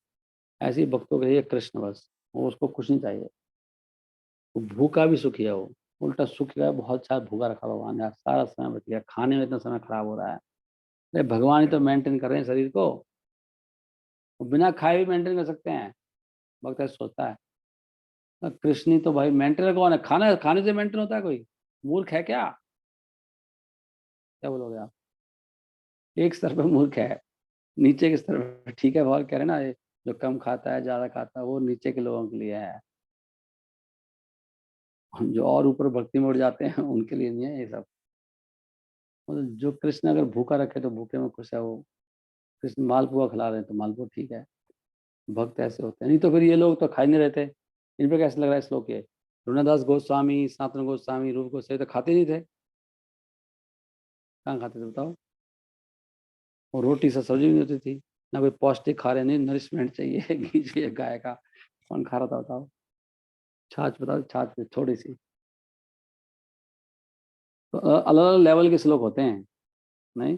ऐसे ही भक्तों के लिए कृष्ण बस, वो उसको कुछ नहीं चाहिए। वो भूखा भी सुखी है वो, उल्टा सुखी है, बहुत सारा भूखा रखा भगवान ने, सारा समय बच गया, खाने में इतना समय खराब हो रहा है। अरे भगवान ही तो मेंटेन कर रहे हैं शरीर को, वो बिना खाए भी मेंटेन कर सकते हैं। भक्त ऐसा सोचता है कृष्ण ही तो भाई मेंटेनर कौन है? खाना खाने से मेंटेन होता है कोई? मूर्ख है क्या? क्या बोलोगे आप? एक स्तर पर मूर्ख है, नीचे के स्तर पर ठीक है। भगवान कह रहे हैं ना, ये जो कम खाता है ज्यादा खाता है वो नीचे के लोगों के लिए है, जो और ऊपर भक्ति में उड़ जाते हैं उनके लिए नहीं है ये सब। मतलब जो कृष्ण अगर भूखा रखे तो भूखे में खुश है वो, कृष्ण मालपुआ खिला रहे हैं तो मालपुआ ठीक है। भक्त ऐसे होते हैं, नहीं तो फिर ये लोग तो खा ही नहीं रहते। इन पे कैसे लग रहा है श्लोक ये, रुणादास गोस्वामी, सनातन गोस्वामी, रूप गोस्वामी तो खाते नहीं थे, कहाँ खाते थे बताओ। और रोटी से सब्जी भी नहीं होती थी, ना कोई पौष्टिक खा रहे, नहीं नरिशमेंट चाहिए घी चाहिए गाय का, कौन खा रहा था बताओ। छाछ बताओ, छाछ थोड़ी सी। तो अलग अलग लेवल के श्लोक होते हैं। नहीं,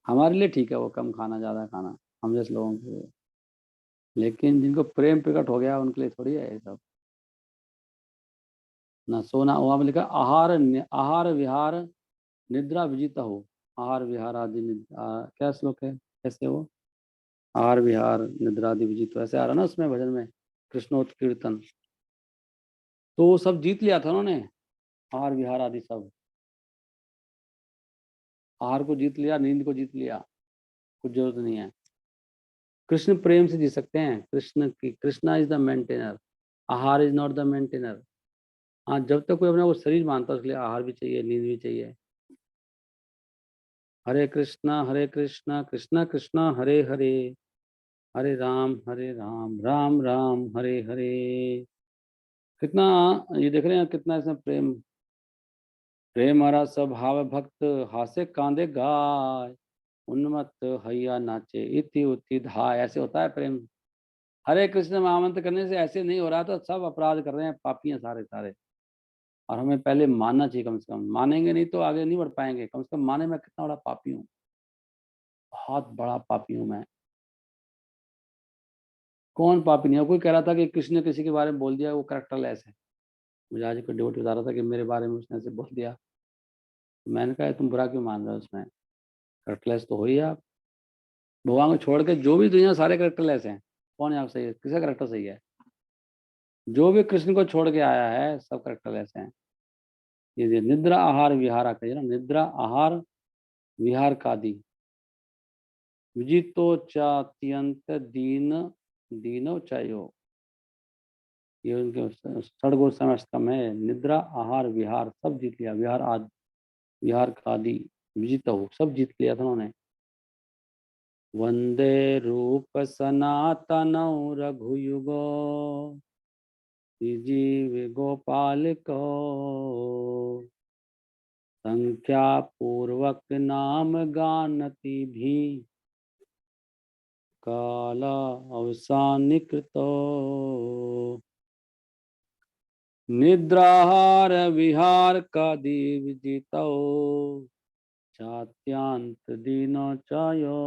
हमारे लिए ठीक है वो कम खाना ज्यादा खाना, हम जैसे लोगों के लिए। लेकिन जिनको प्रेम प्रकट हो गया उनके लिए थोड़ी है ये सब। ना सोना, वहां पर लिखा आहार आहार विहार निद्रा विजित हो। आहार विहार आदि क्या श्लोक है, कैसे वो, आहार विहार निद्रा आदि विजित हो, ऐसे आ रहा ना उसमें भजन में, कृष्णोत्कीर्तन। तो वो सब जीत लिया था उन्होंने, आहार विहार आदि सब। आहार को जीत लिया, नींद को जीत लिया, कुछ जरूरत नहीं है। कृष्ण प्रेम से जी सकते हैं, कृष्ण की, कृष्णा इज द मेंटेनर, आहार इज नॉट द मेंटेनर। हाँ, जब तक कोई अपना वो शरीर मानता है उसके लिए आहार भी चाहिए, नींद भी चाहिए। हरे कृष्णा कृष्णा कृष्णा हरे हरे, हरे राम राम राम हरे हरे। कितना, ये देख रहे हैं कितना इसमें प्रेम, प्रेम हरा स्वभाव भक्त, हासे कांदे गाय, उन्मत्त हैया नाचे इति उति धाय, ऐसे होता है प्रेम। हरे कृष्ण महामंत्र करने से ऐसे नहीं हो रहा, तो सब अपराध कर रहे हैं, पापी हैं सारे सारे। और हमें पहले मानना चाहिए, कम से कम मानेंगे नहीं तो आगे नहीं बढ़ पाएंगे। कम से कम माने मैं कितना बड़ा पापी हूँ, बहुत बड़ा पापी हूँ मैं। कौन पापी नहीं है, कोई कह रहा था कि किसी ने किसी के बारे में बोल दिया वो करेक्टर लेस है। मुझे आज कोई डिवोटी बता रहा था कि मेरे बारे में उसने ऐसे बोल दिया। तो मैंने कहा तुम बुरा क्यों मान रहे हो उसमें, करेक्टर लेस तो हो ही आप। भगवान को छोड़ के जो भी दुनिया सारे करेक्टर लेस हैं। कौन है आप सही है, किसका करेक्टर सही है? जो भी कृष्ण को छोड़ के आया है सब करेक्टर लेस हैं। ये निद्रा आहार विहार कहिए ना, निद्रा आहार विहार कादि विजितो चात्यंत दीन दीनो चायो। ये उनके षडगोर समस्तम है, निद्रा आहार विहार सब जीत लिया, विहार आदि, विहार कादि विजित हो, सब जीत लिया था उन्होंने। वंदे रूप सनातन रघुयुगो, जीव गोपाल को, संख्या पूर्वक नाम गानती भी, काला अवसानिकृतो, निद्राहार विहार का दीव जीतो, चात्यांत दीनो चायो,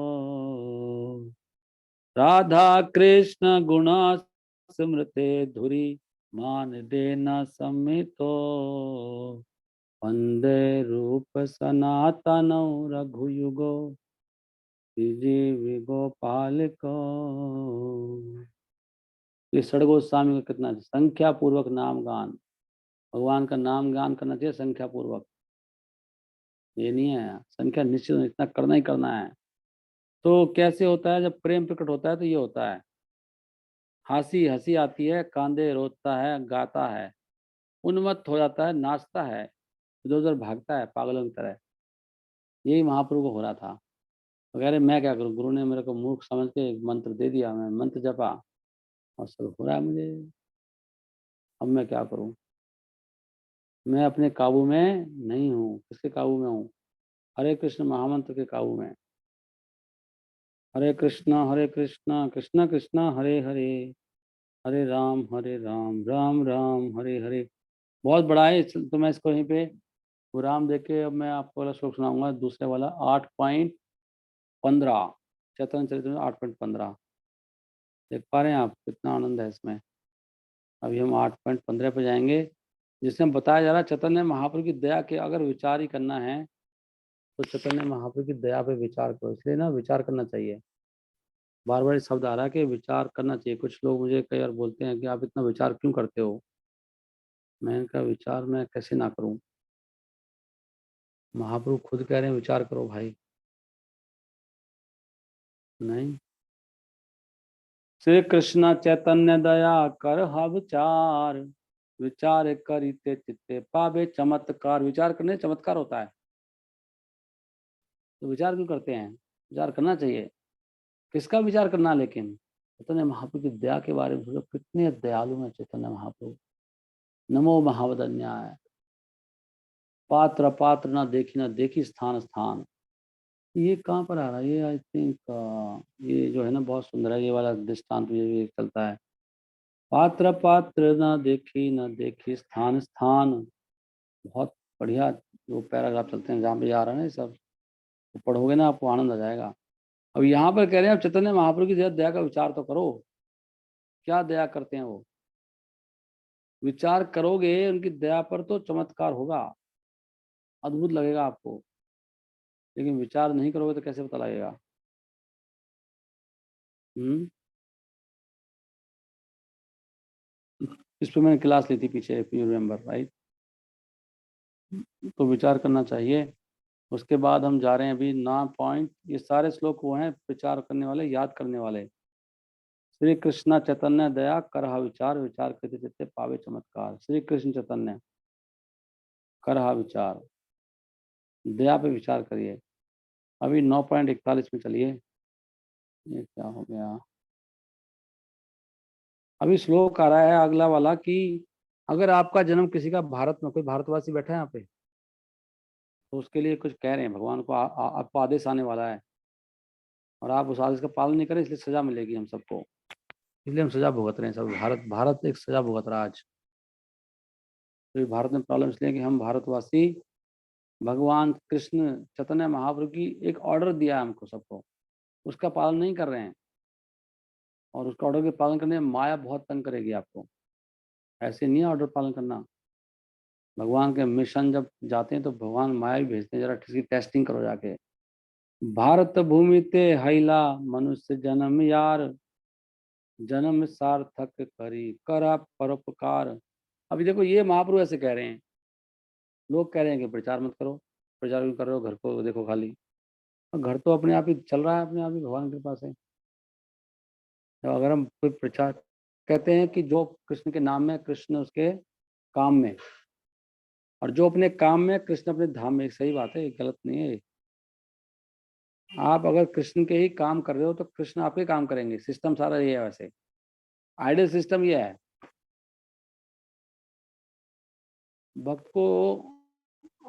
राधा कृष्ण गुणा स्मृते धुरी, मान देना सम्मितो, वंदे रूप सनातन रघुयुगो, जीव गोपाल को। ये षडगोस्वामी का कितना संख्या पूर्वक नाम गान, भगवान का नाम गान करना चाहिए संख्या पूर्वक। ये नहीं है संख्या निश्चित इतना करना ही करना है। तो कैसे होता है, जब प्रेम प्रकट होता है तो ये होता है, हंसी हंसी आती है, कांदे रोता है, गाता है, उन्मत्त हो जाता है, नाचता है, इधर उधर भागता है पागलों की तरह। यही महाप्रभु को हो रहा था। तो कह रहे मैं क्या करूं, गुरु ने मेरे को मूर्ख समझ के एक मंत्र दे दिया, मैं मंत्र जपा और सब हो रहा है मुझे। अब मैं क्या करूं, मैं अपने काबू में नहीं हूँ, किसके काबू में हूँ? हरे कृष्ण महामंत्र के काबू में। हरे कृष्णा कृष्णा कृष्णा हरे हरे, हरे राम राम राम हरे हरे। बहुत बड़ा है तो मैं इसको यहीं पे विराम देके अब मैं आपको वाला श्लोक सुनाऊंगा, दूसरे वाला 8.15, चैतन्य चरित्र में 8.15। देख पा रहे हैं आप कितना आनंद है इसमें। अभी हम 8.15 पे जाएंगे, जिसमें बताया जा रहा है चैतन्य महाप्रभु की दया के अगर विचार ही करना है तो चैतन्य महाप्रभु की दया पे विचार करो। इसलिए ना विचार करना चाहिए, बार बार शब्द आ रहा है कि विचार करना चाहिए। कुछ लोग मुझे कई बार बोलते हैं कि आप इतना विचार क्यों करते हो। मैं इनका विचार मैं कैसे ना करूं, महाप्रभु खुद कह रहे हैं विचार करो भाई। नहीं, श्री कृष्ण चैतन्य दया कर हा विचार, विचार करिते चित्ते पावे चमत्कार। विचार करने से चमत्कार होता है। तो विचार क्यों करते हैं? विचार करना चाहिए। किसका विचार करना? लेकिन चैतन्य महाप्रभु की दया के बारे में सोचो, कितने दयालु हैं चैतन्य महाप्रभु। नमो महावदन्याय, पात्र पात्र ना देखी, ना देखी स्थान स्थान। ये कहाँ पर आ रहा है? ये आई थिंक ये जो है ना बहुत सुंदर है, ये वाला दृष्टांत ये चलता है। पात्र पात्र ना देखी, ना देखी स्थान स्थान। बहुत बढ़िया जो पैराग्राफ चलते हैं जहाँ पे आ रहा है ना ये सब, तो पढ़ोगे ना आपको आनंद आ जाएगा। अब यहाँ पर कह रहे हैं अब चैतन्य महाप्रभु की दया का विचार तो करो। क्या दया करते हैं वो? विचार करोगे उनकी दया पर तो चमत्कार होगा, अद्भुत लगेगा आपको। लेकिन विचार नहीं करोगे तो कैसे पता लगेगा? हम्म। इस पे मैंने क्लास ली थी पीछे, इफ यू रिमेम्बर राइट। तो विचार करना चाहिए। उसके बाद हम जा रहे हैं अभी 9 पॉइंट। ये सारे श्लोक वो हैं विचार करने वाले, याद करने वाले। श्री कृष्ण चैतन्य दया करहा विचार, विचार करते चित्ते पावे चमत्कार। श्री कृष्ण चैतन्य करहा विचार, दया पे विचार करिए। अभी 9.41 में चलिए। ये क्या हो गया? अभी श्लोक आ रहा है अगला वाला कि अगर आपका जन्म किसी का भारत में, कोई भारतवासी बैठा है यहाँ पे, तो उसके लिए कुछ कह रहे हैं भगवान को, आपको आदेश आने वाला है और आप उस आदेश का पालन नहीं करें, इसलिए सजा मिलेगी हम सबको। इसलिए हम सजा भुगत रहे हैं सब। भारत भारत एक सजा भुगत रहा है आज। तो भारत में प्रॉब्लम इसलिए कि हम भारतवासी भगवान कृष्ण चैतन्य महाप्रभु की एक ऑर्डर दिया है हमको सबको, उसका पालन नहीं कर रहे हैं। और उसका ऑर्डर के पालन करने में माया बहुत तंग करेगी आपको। ऐसे नहीं है ऑर्डर पालन करना। भगवान के मिशन जब जाते हैं तो भगवान माया भी भेजते हैं, जरा किसी टेस्टिंग करो जाके। भारत भूमि ते हैला मनुष्य जन्म यार, जन्म सार्थक करी करा परोपकार। अभी देखो ये महाप्रभु ऐसे कह रहे हैं। लोग कह रहे हैं कि प्रचार मत करो। प्रचार क्यों कर रहे हो? घर को देखो खाली। और घर तो अपने आप ही चल रहा है, अपने आप ही भगवान के पास है। तो अगर हम कोई प्रचार, कहते हैं कि जो कृष्ण के नाम में, कृष्ण उसके काम में, और जो अपने काम में, कृष्ण अपने धाम में। सही बात है, गलत नहीं है। आप अगर कृष्ण के ही काम कर रहे हो तो कृष्ण आपके काम करेंगे। सिस्टम सारा ये है वैसे, आइडियल सिस्टम ये है। भक्त को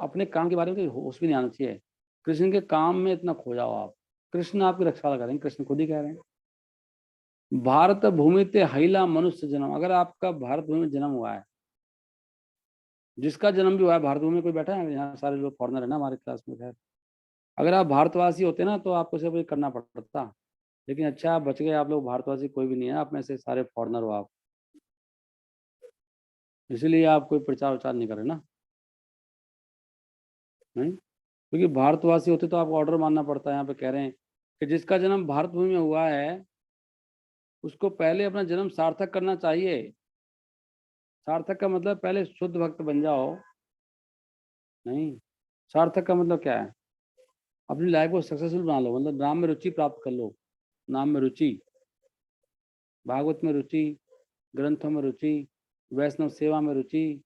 अपने काम के बारे में तो होश भी नहीं आना चाहिए। कृष्ण के काम में इतना खो जाओ आप, कृष्ण आपकी रक्षा करेंगे। कृष्ण खुद ही कह रहे हैं भारत भूमि ते हैला मनुष्य जन्म। अगर आपका भारत भूमि में जन्म हुआ है, जिसका जन्म भी हुआ है भारत भूमि में, कोई बैठा है यहाँ? सारे लोग फॉरनर है ना हमारे क्लास में। खैर अगर आप भारतवासी होते ना तो आपको सब ये करना पड़ता। लेकिन अच्छा आप बच गए, आप लोग भारतवासी कोई भी नहीं है, आप में से सारे फॉरनर हो आप। इसीलिए आप कोई प्रचार उचार नहीं कर रहे ना। नहीं, क्योंकि भारतवासी होते तो आपको ऑर्डर मानना पड़ता है। यहाँ पे कह रहे हैं कि जिसका जन्म भारत भूमि में हुआ है उसको पहले अपना जन्म सार्थक करना चाहिए। सार्थक का मतलब पहले शुद्ध भक्त बन जाओ। नहीं, सार्थक का मतलब क्या है? अपनी लाइफ को सक्सेसफुल बना लो, मतलब नाम में रुचि प्राप्त कर लो। नाम में रुचि, भागवत में रुचि, ग्रंथों में रुचि, वैष्णव सेवा में रुचि,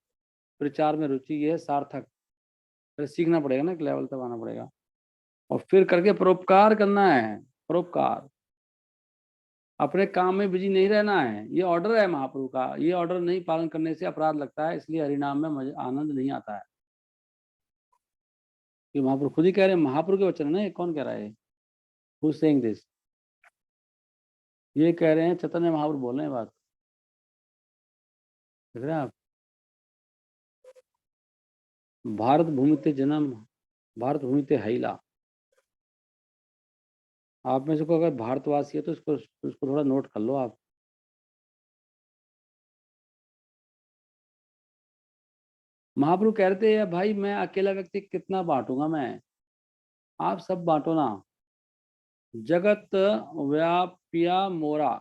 प्रचार में रुचि। ये है सार्थक। फिर सीखना पड़ेगा ना, एक लेवल तक आना पड़ेगा और फिर करके परोपकार करना है। परोपकार, अपने काम में बिजी नहीं रहना है। ये ऑर्डर है महाप्रभु का। ये ऑर्डर नहीं पालन करने से अपराध लगता है, इसलिए हरिनाम में मजा आनंद नहीं आता है। कि महाप्रभु खुद ही कह रहे हैं, महाप्रभु के वचन है ना। ये कौन कह रहा है? Who is saying this? ये कह रहे हैं चैतन्य महाप्रभु बोल रहे हैं बात। देख रहे हैं आप? भारत भूमि ते जन्म, भारत भूमि ते हैला। आप में से कोई अगर भारतवासी है तो इसको थोड़ा नोट कर लो आप। महाप्रभु कह रहे थे भाई मैं अकेला व्यक्ति कितना बांटूंगा मैं, आप सब बांटो ना। जगत व्यापिया मोरा,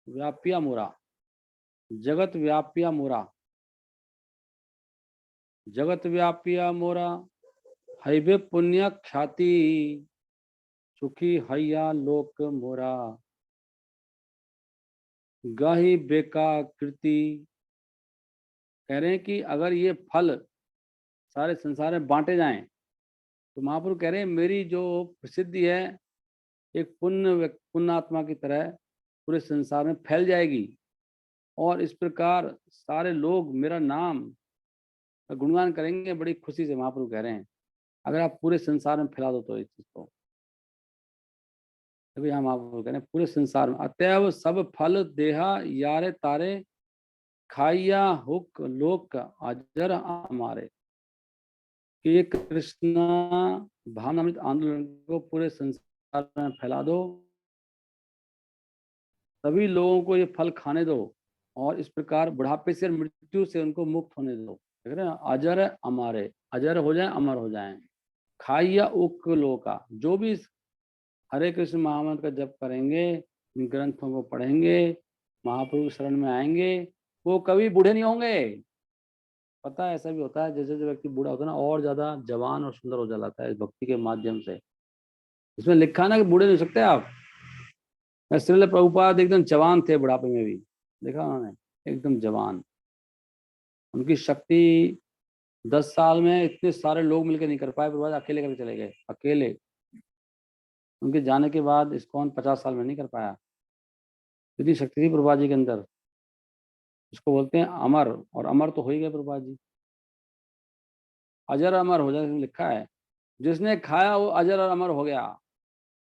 व्यापिया मोरा, जगत व्यापिया मोरा, जगत व्यापिया मोरा, हैबे पुण्य ख्याति, सुखी हैया लोक मोरा, गाही बेका कृति। कह रहे हैं कि अगर ये फल सारे संसार में बांटे जाएं तो महाप्रभु कह रहे हैं मेरी जो प्रसिद्धि है एक पुण्यात्मा की तरह पूरे संसार में फैल जाएगी और इस प्रकार सारे लोग मेरा नाम का गुणगान करेंगे बड़ी खुशी से। महाप्रभु कह रहे हैं अगर आप पूरे संसार में फैला दो तो इस चीज को, तभी हम आपको कह रहे हैं पूरे संसार में। अतएव सब फल देहा यारे तारे खाइया हुक लोक अजर हमारे, कि ये कृष्ण भावनामृत आंदोलन को पूरे संसार में फैला दो, सभी लोगों को ये फल खाने दो और इस प्रकार बुढ़ापे से और मृत्यु से उनको मुक्त होने दो। देख रहे हैं अजर अमारे, अजर हो जाए अमर हो जाएं। खाइया उक लोका, जो भी हरे कृष्ण महामंत्र का जप करेंगे, इन ग्रंथों को पढ़ेंगे, महाप्रभु शरण में आएंगे, वो कभी बूढ़े नहीं होंगे। पता है ऐसा भी होता है, जैसे जो व्यक्ति बूढ़ा होता है ना और ज्यादा जवान और सुंदर हो जाता है इस भक्ति के माध्यम से। इसमें लिखा ना कि बूढ़े नहीं हो सकते आप। श्रील प्रभुपाद एकदम जवान थे बुढ़ापे में भी, देखा उन्होंने, एकदम जवान। उनकी शक्ति 10 साल में इतने सारे लोग मिलकर नहीं कर पाए, प्रभुपाद अकेले करके चले गए, अकेले। उनके जाने के बाद इस्कॉन 50 साल में नहीं कर पाया। इतनी शक्ति थी प्रभुपाद जी के अंदर। इसको बोलते हैं अमर, और अमर तो हो ही गए प्रभुपाद जी। अजर अमर हो जाए लिखा है, जिसने खाया वो अजर और अमर हो गया।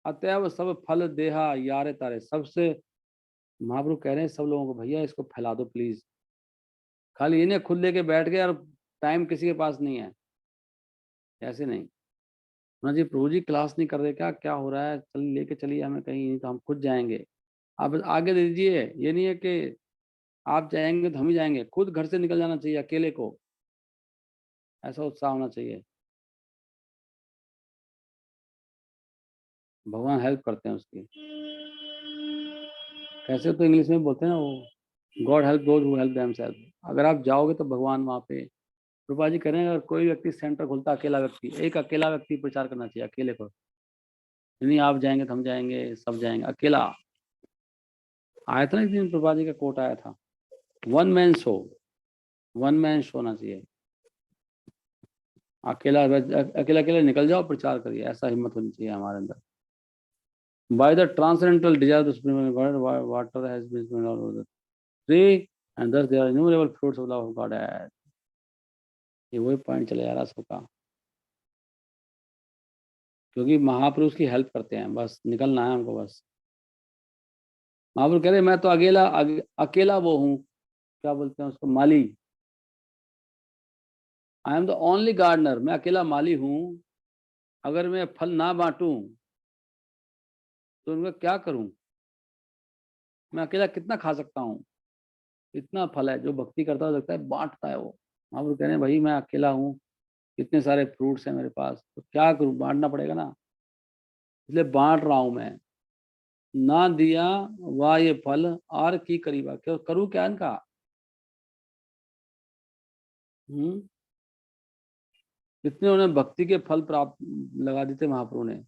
अतएव सब फल देहा यारे तारे, सबसे महाप्रभु कह रहे हैं सब लोगों को भैया इसको फैला दो प्लीज। खाली इन्हें खुद लेके बैठ गए और टाइम किसी के पास नहीं है, ऐसे नहीं। ना जी प्रभु जी क्लास नहीं कर रहे क्या, क्या हो रहा है, चल लेके चलिए हमें कहीं, नहीं तो हम खुद जाएंगे। आप आगे दे दीजिए, ये नहीं है कि आप जाएंगे तो हम ही जाएंगे, खुद घर से निकल जाना चाहिए अकेले को, ऐसा उत्साह होना चाहिए। भगवान हेल्प करते हैं उसकी। कैसे तो इंग्लिश में बोलते हैं ना वो, God help those who help themselves. अगर आप जाओगे तो भगवान वहाँ पे। रूपा जी करें अगर कोई व्यक्ति सेंटर खोलता, अकेला व्यक्ति, एक अकेला व्यक्ति प्रचार करना चाहिए अकेले को। नहीं आप जाएंगे तो हम जाएंगे, सब जाएंगे, अकेला आया था ना एक दिन प्रभा जी का कोट आया था, one man show, one man show होना चाहिए। अकेला अकेले निकल जाओ, प्रचार करिए, ऐसा हिम्मत होनी चाहिए हमारे अंदर। By the transcendental desire of the supreme God, water has been spread all over the tree, and thus there are innumerable fruits of love of God. ये वही पॉइंट चले जा रहा सबका, क्योंकि महापुरुष की हेल्प करते हैं, बस निकलना है हमको। बस महापुरुष कह रहे मैं तो अकेला वो हूँ, क्या बोलते हैं उसको, माली। I am the only gardener, मैं अकेला माली हूँ। अगर मैं फल ना बांटूं तो उनका क्या करूं, मैं अकेला कितना खा सकता हूँ। इतना फल है, जो भक्ति करता है लगता है बांटता है वो। महापुरुष कह रहे हैं भाई मैं अकेला हूँ, इतने सारे फ्रूट्स हैं मेरे पास, तो क्या करूं, बांटना पड़ेगा ना, इसलिए बांट रहा हूं मैं। ना दिया वाह ये फल और की करीबा, क्यों करूं क्या इनका। इतने उन्हें भक्ति के फल प्राप्त लगा देते महाप्रभु ने,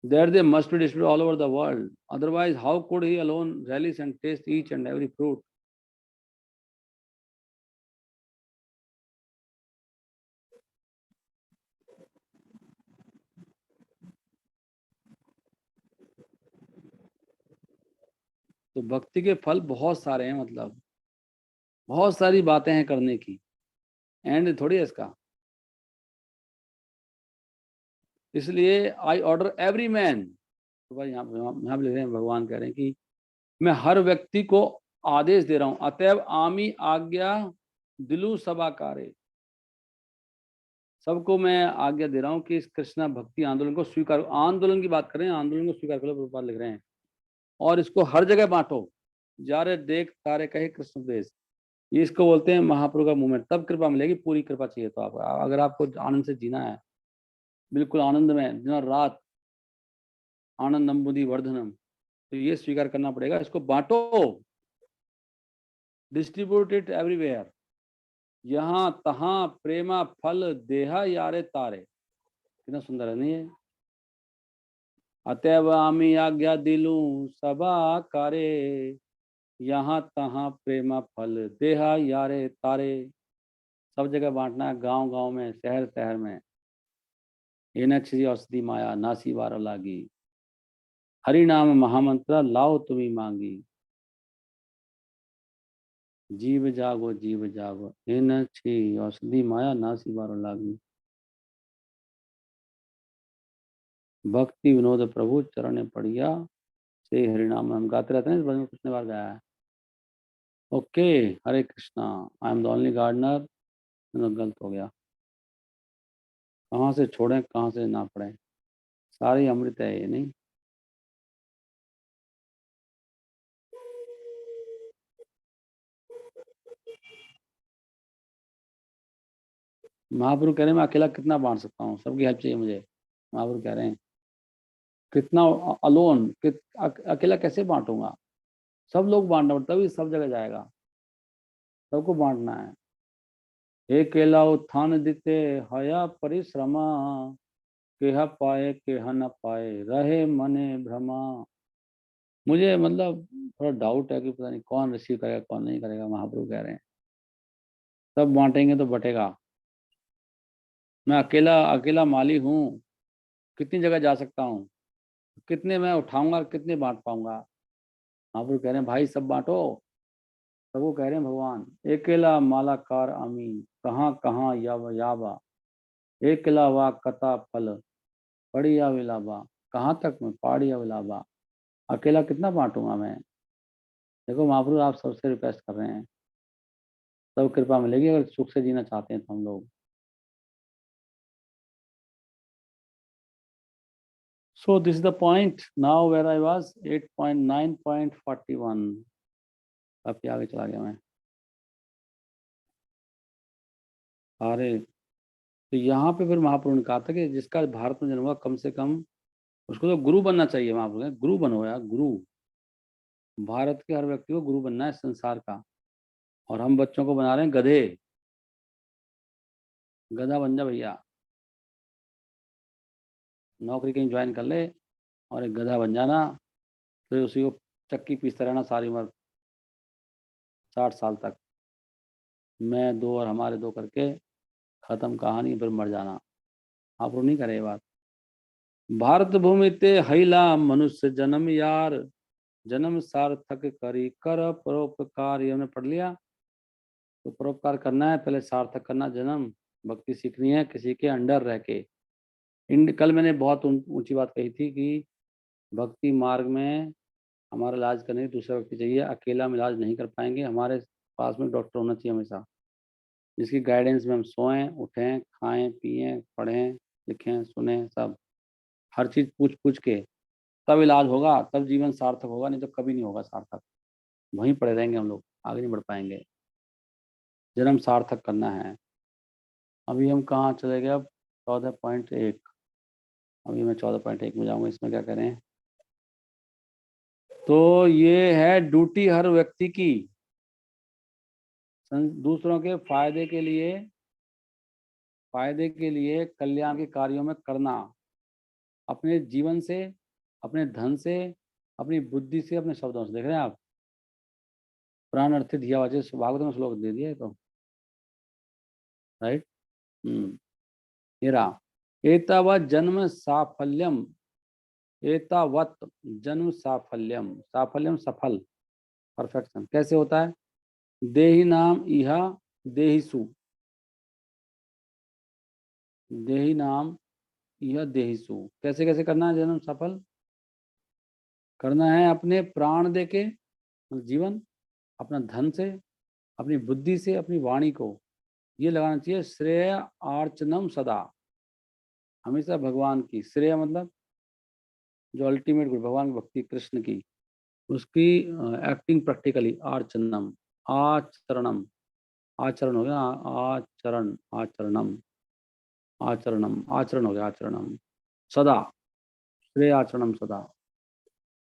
that they must be distributed all over the world, otherwise how could he alone relish and taste each and every fruit. तो भक्ति के फल बहुत सारे हैं, मतलब बहुत सारी बातें हैं करने की, एंड थोड़ी है इसका। इसलिए आई ऑर्डर एवरी मैन, तो भाई यहाँ लिख रहे हैं, भगवान कह रहे हैं कि मैं हर व्यक्ति को आदेश दे रहा हूं, अतएव आमी आज्ञा दिलु सबाकारे, सबको मैं आज्ञा दे रहा हूं कि इस कृष्णा भक्ति आंदोलन को स्वीकार, आंदोलन की बात करें, आंदोलन को स्वीकार करो, प्रभुपाद लिख रहे हैं, और इसको हर जगह बांटो, जारे देख तारे कहे कृष्ण उपदेश। ये इसको बोलते हैं महाप्रभु का मूवमेंट। तब कृपा मिलेगी, पूरी कृपा चाहिए तो आप, अगर आपको आनंद से जीना है, बिल्कुल आनंद में दिन और रात, आनंदम बुद्धि वर्धनम, तो ये स्वीकार करना पड़ेगा, इसको बांटो, डिस्ट्रीब्यूट इट एवरीवेयर, यहाँ तहाँ प्रेमा फल देहा यारे तारे। कितना सुंदर है नहीं है। अतएव आमी आज्ञा दिलू सबा कारे, यहाँ तहाँ प्रेमा फल देहा यारे तारे, सब जगह बांटना है, गांव-गांव में, शहर-शहर में। येन छिरि औषधि माया नासी बार लागी। हरि नाम महामंत्र लाओ तुम्ही मांगी। जीव जागो येन छिरि औषधि माया नासी बार लागी। भक्ति विनोद प्रभु चरण पड़िया से हरिनाम। हम गाते रहते हैं, इस भजन में कितने बार गाया है। Okay, Hare Krishna. I am the only gardener. गलत हो गया। कहाँ से छोड़ें, कहाँ से ना पड़े, सारी अमृत है ये, नहीं। महाप्रभु कह रहे हैं मैं अकेला कितना बांट सकता हूँ, सबकी हेल्प चाहिए मुझे। महाप्रभु कह रहे हैं कितना अलोन अकेला कैसे बांटूंगा, सब लोग बांटना पड़ता, तभी सब जगह जाएगा, सबको बांटना है। अकेला उत्थान दिते हया परिश्रमा, केह पाए केह न पाए रहे मने भ्रमा। मुझे मतलब थोड़ा डाउट है कि पता नहीं कौन रिसीव करेगा कौन नहीं करेगा। महाप्रभु कह रहे हैं सब बांटेंगे तो बटेगा। मैं अकेला अकेला माली हूँ, कितनी जगह जा सकता हूँ, कितने मैं उठाऊंगा, कितने बांट पाऊंगा। महाप्रभु कह रहे हैं भाई सब बांटो। सबको कह रहे हैं भगवान अकेला मालाकार आमी, कहाँ कहाँ यावा यावा, एकला वा कथा फल पड़िया विलाबा। कहाँ तक मैं पहाड़िया विलाबा, अकेला कितना बांटूंगा मैं। देखो महाप्रभु आप सबसे रिक्वेस्ट कर रहे हैं, सब कृपा मिलेगी अगर सुख से जीना चाहते हैं तो हम लोग। So this is the point now where I was 8.9.41। काफी आगे चला गया मैं। अरे तो यहाँ पे फिर महाप्रभु ने कहा था कि जिसका भारत में जन्म हुआ कम से कम उसको तो गुरु बनना चाहिए। महाप्रभु ने गुरु बनो यार, गुरु। भारत के हर व्यक्ति को गुरु बनना है संसार का, और हम बच्चों को बना रहे हैं गधे। गधा बन जा भैया, नौकरी कहीं ज्वाइन कर ले और एक गधा बन जाना, फिर उसी को चक्की पीसते रहना सारी उम्र, 60 साल तक, मैं दो और हमारे दो करके खत्म कहानी, फिर मर जाना। आप लोग नहीं करे ये बात। भारत भूमि ते हैला मनुष्य जन्म यार, जन्म सार्थक करी कर परोपकार। ये हमने पढ़ लिया। तो परोपकार करना है, पहले सार्थक करना जन्म, भक्ति सीखनी है किसी के अंडर रह के। कल मैंने बहुत ऊंची बात कही थी कि भक्ति मार्ग में हमारा इलाज करने के दूसरा व्यक्ति चाहिए, अकेला हम इलाज नहीं कर पाएंगे। हमारे पास में डॉक्टर होना चाहिए हमेशा, जिसकी गाइडेंस में हम सोएं उठें खाएं पिएं पढ़ें लिखें सुने, सब हर चीज़ पूछ पूछ के तब इलाज होगा, तब जीवन सार्थक होगा, नहीं तो कभी नहीं होगा सार्थक। वहीं पड़े रहेंगे हम लोग, आगे नहीं बढ़ पाएंगे। जन्म सार्थक करना है। अभी हम कहाँ चले गए, अब 14.1। अभी मैं 14.1 में जाऊँगा। इसमें क्या करें, तो ये है ड्यूटी हर व्यक्ति की दूसरों के फायदे के लिए कल्याण के कार्यों में करना, अपने जीवन से, अपने धन से, अपनी बुद्धि से, अपने शब्दों से। देख रहे हैं आप, प्राण अर्थित दिया वजह भागवत में श्लोक दे दिया है तो, राइट। ये रहा एतावत जन्म साफल्यम, एतावत जन्म साफल्यम, साफल्यम सफल, परफेक्शन कैसे होता है। देहि नाम इहा देहिसु, देहि नाम यह देहिसु, कैसे कैसे करना है जन्म सफल करना है। अपने प्राण दे के, जीवन, अपना धन से, अपनी बुद्धि से, अपनी वाणी को ये लगाना चाहिए। श्रेय आर्चनम सदा, हमेशा भगवान की श्रेय मतलब जो अल्टीमेट गुरु, भगवान की भक्ति कृष्ण की, उसकी एक्टिंग प्रैक्टिकली। आर्चनम आचरणम, आचरण हो गया, आचरण आचरणम, आचरणम आचरण हो गया, आचरणम सदा, श्रेय आचरणम सदा।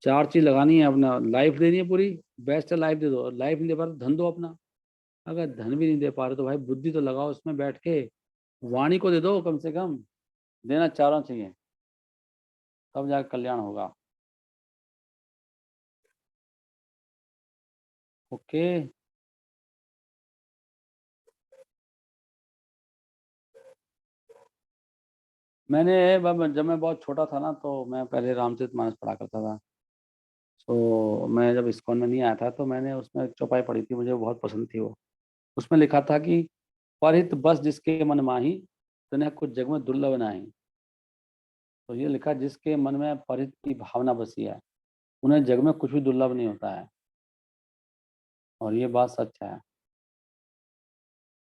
चार चीज लगानी है, अपना लाइफ देनी है पूरी, बेस्ट लाइफ दे दो। लाइफ नहीं दे पा रहे धन दो अपना, अगर धन भी नहीं दे पा रहे तो भाई बुद्धि तो लगाओ उसमें बैठ के, वाणी को दे दो कम से कम। देना चारों चाहिए, तब जाकर कल्याण होगा। ओके। जब मैं बहुत छोटा था ना, तो मैं पहले रामचरितमानस पढ़ा करता था। तो मैं जब इस्कॉन में नहीं आया था, तो मैंने उसमें एक चौपाई पढ़ी थी, मुझे बहुत पसंद थी वो। उसमें लिखा था कि परित बस जिसके मन माही, तन्ह कुछ जग में दुर्लभ नाही। तो ये लिखा, जिसके मन में परित की भावना बसी है, उन्हें जग में कुछ भी दुर्लभ नहीं होता है। और ये बात सच है।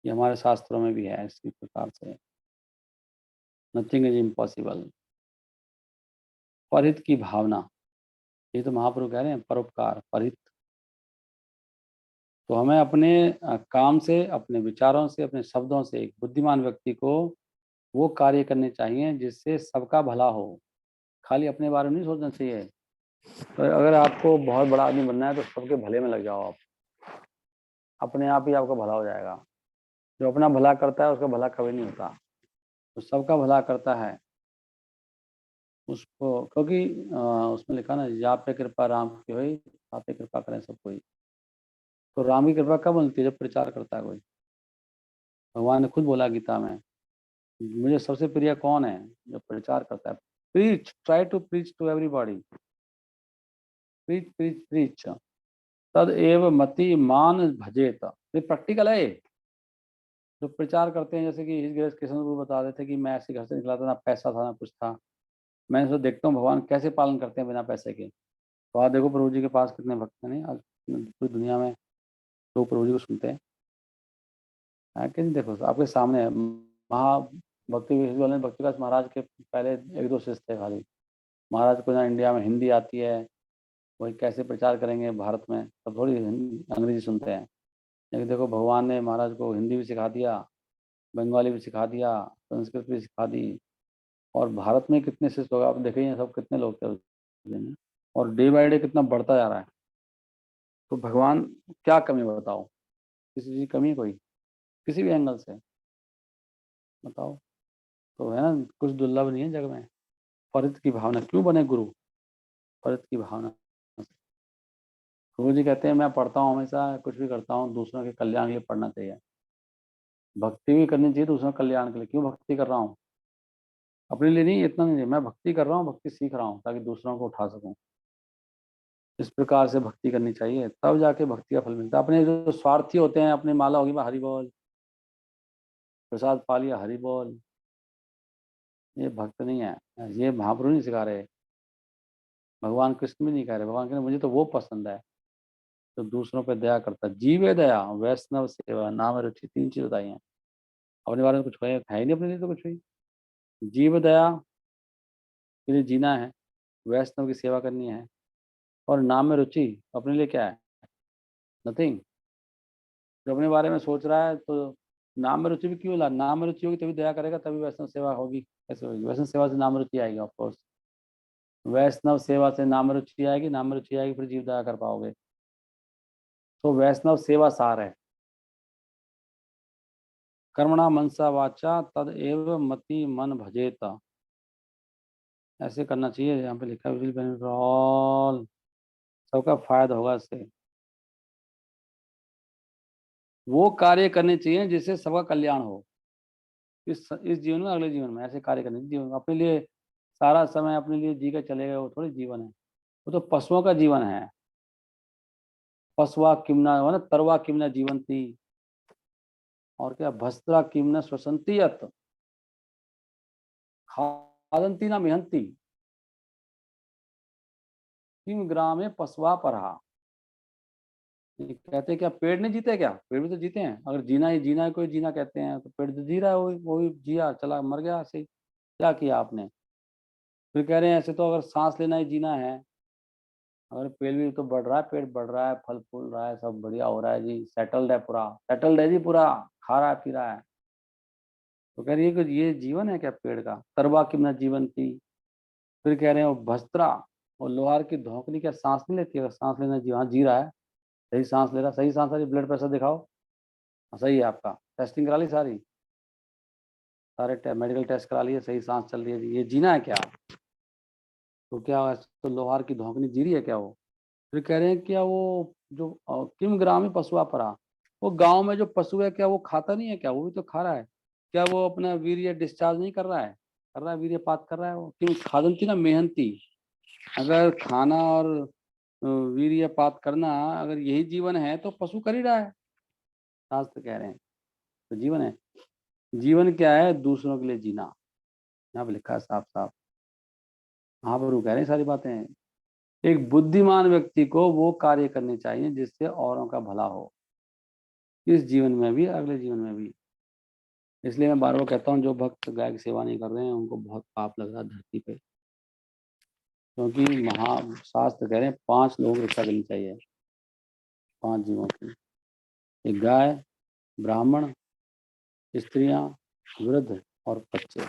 ये हमारे शास्त्रों में भी है इसी प्रकार से। Nothing is impossible. परित की भावना, ये तो महाप्रभु कह रहे हैं, परोपकार परित। तो हमें अपने काम से, अपने विचारों से, अपने शब्दों से एक बुद्धिमान व्यक्ति को वो कार्य करने चाहिए जिससे सबका भला हो। खाली अपने बारे में नहीं सोचना चाहिए। तो अगर आपको बहुत बड़ा आदमी बनना है, तो सबके भले में लग जाओ आप, अपने आप ही आपका भला हो जाएगा। जो अपना भला करता है उसका भला कभी नहीं होता। तो सबका भला करता है उसको, क्योंकि उसमें लिखा ना, या पे कृपा राम की हुई, आप पे कृपा करें सब कोई। तो राम की कृपा कब मिलती है? जब प्रचार करता है कोई। भगवान ने खुद बोला गीता में, मुझे सबसे प्रिय कौन है? जो प्रचार करता है। Preach, try to preach to everybody. Preach preach preach, तद एव मति मान भजेत। ये प्रैक्टिकल है। जो प्रचार करते हैं, जैसे कि ऋषिकेश कृष्ण गुरु बता रहे थे कि मैं ऐसे घर से निकला था, ना पैसा था ना कुछ था। मैं इसको देखता हूँ भगवान कैसे पालन करते हैं बिना पैसे के। तो आप देखो प्रभु जी के पास कितने भक्त हैं। नहीं, आज पूरी दुनिया में तो प्रभु जी को सुनते हैं। है कि नहीं? देखो आपके सामने है। महा भक्ति वाले भक्ति विकास महाराज के पहले एक दो शिष्य थे खाली। महाराज को ना इंडिया में हिंदी आती है, वही कैसे प्रचार करेंगे भारत में, सब थोड़ी अंग्रेजी सुनते हैं। लेकिन देखो भगवान ने महाराज को हिंदी भी सिखा दिया, बंगाली भी सिखा दिया, संस्कृत भी सिखा दी। और भारत में कितने शिष्य लोग आप देखेंगे, सब कितने लोग थे उस दिन। और डे बाय डे कितना बढ़ता जा रहा है। तो भगवान क्या कमी बताओ? किसी चीज़ की कमी है कोई? किसी भी एंगल से बताओ। तो है ना, कुछ दुर्लभ नहीं है जग में। परित की भावना क्यों बने गुरु? परित की भावना। गुरु जी कहते हैं, मैं पढ़ता हूँ हमेशा, कुछ भी करता हूँ दूसरों के कल्याण के लिए पढ़ना चाहिए। भक्ति भी करनी चाहिए दूसरों के कल्याण के लिए। क्यों भक्ति कर रहा हूँ? अपने लिए नहीं, इतना नहीं, मैं भक्ति कर रहा हूँ, भक्ति सीख रहा हूँ ताकि दूसरों को उठा सकूं। इस प्रकार से भक्ति करनी चाहिए, तब जाके भक्ति का फल मिलता है। अपने जो स्वार्थी होते हैं, अपनी माला होगी हरि बोल, प्रसाद पा लिया हरि बोल, ये भक्त नहीं है। ये महाप्रभु नहीं सिखा रहे, भगवान कृष्ण भी नहीं कह रहे। भगवान कह रहे मुझे तो वो पसंद है जो दूसरों पे दया करता है। जीवे दया, वैष्णव सेवा, नाम रुचि, तीन चीज बताई हैं। अपने बारे में कुछ है ही नहीं अपने लिए तो कुछ भी। जीव दया के लिए जीना है, वैष्णव की सेवा करनी है, और नाम में रुचि अपने लिए क्या है? नथिंग। जो अपने बारे में सोच रहा है, तो नाम में रुचि भी क्यों ला? नाम में रुचि होगी तभी दया करेगा, तभी वैष्णव सेवा होगी। कैसे होगी? वैष्णव सेवा से नाम में रुचि आएगी ऑफकोर्स। वैष्णव सेवा से नाम में रुचि आएगी, नाम में रुचि आएगी फिर जीव दया कर पाओगे। तो वैष्णव सेवा सार है। कर्मणा मनसा वाचा तद एव मति मन भजेत। ऐसे करना चाहिए। यहाँ पे लिखा है ऑल, सबका फायदा होगा इससे। वो कार्य करने चाहिए जिससे सबका कल्याण हो, इस जीवन में, अगले जीवन में। ऐसे कार्य करने चाहिए। जीवन अपने लिए सारा समय अपने लिए जी के चले गए, वो थोड़ी जीवन है। वो तो पशुओं का जीवन है। पशुआ किमना हो ना, तरवा किमना जीवंती, और क्या, भस्त्रा किमना श्वसंती यत, खादंती ना मिहंती, किम ग्रामे पशुआ परहा। ये कहते क्या पेड़ नहीं जीते क्या? पेड़ भी तो जीते हैं। अगर जीना ही जीना है, कोई जीना कहते हैं, तो पेड़ तो जी रहा है, वो भी जिया, चला, मर गया ऐसे ही। क्या किया आपने? फिर कह रहे हैं ऐसे तो अगर सांस लेना ही जीना है, अगर पेड़ भी तो बढ़ रहा है, पेड़ बढ़ रहा है, फल फूल रहा है, सब बढ़िया हो रहा है जी, सेटल्ड है पूरा, सेटल्ड है जी पूरा, खा रहा है पी रहा है। तो कह रही है कि ये जीवन है क्या पेड़ का? तरवा किमना जीवन थी। फिर कह रहे हैं वो भस्त्रा, और लोहार की धौंकनी क्या सांस नहीं लेती? अगर सांस लेना जी, हाँ जी रहा है, सही सांस ले रहा, सही सांस आ रही, ब्लड प्रेशर दिखाओ, हाँ, सही है आपका, टेस्टिंग करा ली सारी, सारे मेडिकल टेस्ट करा लिए, सही सांस चल रही है जी, ये जीना है क्या? तो क्या तो लोहार की धौंकनी जी रही है क्या वो? फिर कह रहे हैं क्या वो जो किम ग्रामी पशुआ परा, वो गांव में जो पशु है क्या वो खाता नहीं है क्या? वो भी तो खा रहा है। क्या वो अपना वीर्य डिस्चार्ज नहीं कर रहा है? कर रहा है, वीर्यपात कर रहा है वो। क्यों? खादंती ना मेहनती। अगर खाना और वीर्यपात करना अगर यही जीवन है तो पशु कर ही रहा है, शास्त्र कह रहे हैं। तो जीवन है, जीवन क्या है? दूसरों के लिए जीना। यहाँ पे लिखा है साफ साफ, वहां पर वो कह रहे हैं सारी बातें। एक बुद्धिमान व्यक्ति को वो कार्य करने चाहिए जिससे औरों का भला हो, इस जीवन में भी अगले जीवन में भी। इसलिए मैं बार बार कहता हूँ, जो भक्त गाय की सेवा नहीं कर रहे हैं उनको बहुत पाप लग रहा है धरती पे। क्योंकि महाशास्त्र कह रहे हैं 5 लोगों की रक्षा करनी चाहिए, 5 जीवों की। एक गाय, ब्राह्मण, स्त्रियां, वृद्ध और बच्चे।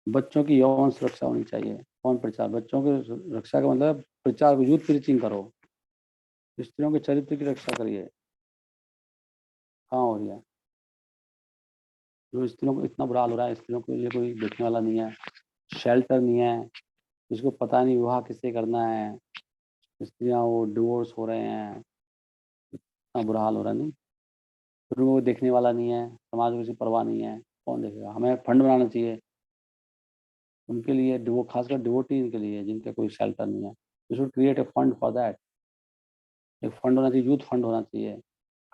बच्चों की यौन सुरक्षा होनी चाहिए। कौन? प्रचार। बच्चों की रक्षा का मतलब प्रचार, यूथ प्रीचिंग करो। स्त्रियों के चरित्र की रक्षा करिए। कहाँ हो रही है? जो स्त्रियों को इतना बुरा हाल हो रहा है, स्त्रियों के लिए कोई देखने वाला नहीं है, शेल्टर नहीं है, जिसको पता नहीं विवाह किससे करना है। स्त्रियां वो डिवोर्स हो रहे हैं, इतना बुरा हाल हो रहा है। नहीं, फिर उनको देखने वाला नहीं है, समाज को किसी परवाह नहीं है, कौन देखेगा? हमें फंड बनाना चाहिए उनके लिए, खासकर डिवोटी के लिए जिनका कोई शेल्टर नहीं है। We should create a fund for that. एक फंड होना चाहिए, यूथ फंड होना चाहिए,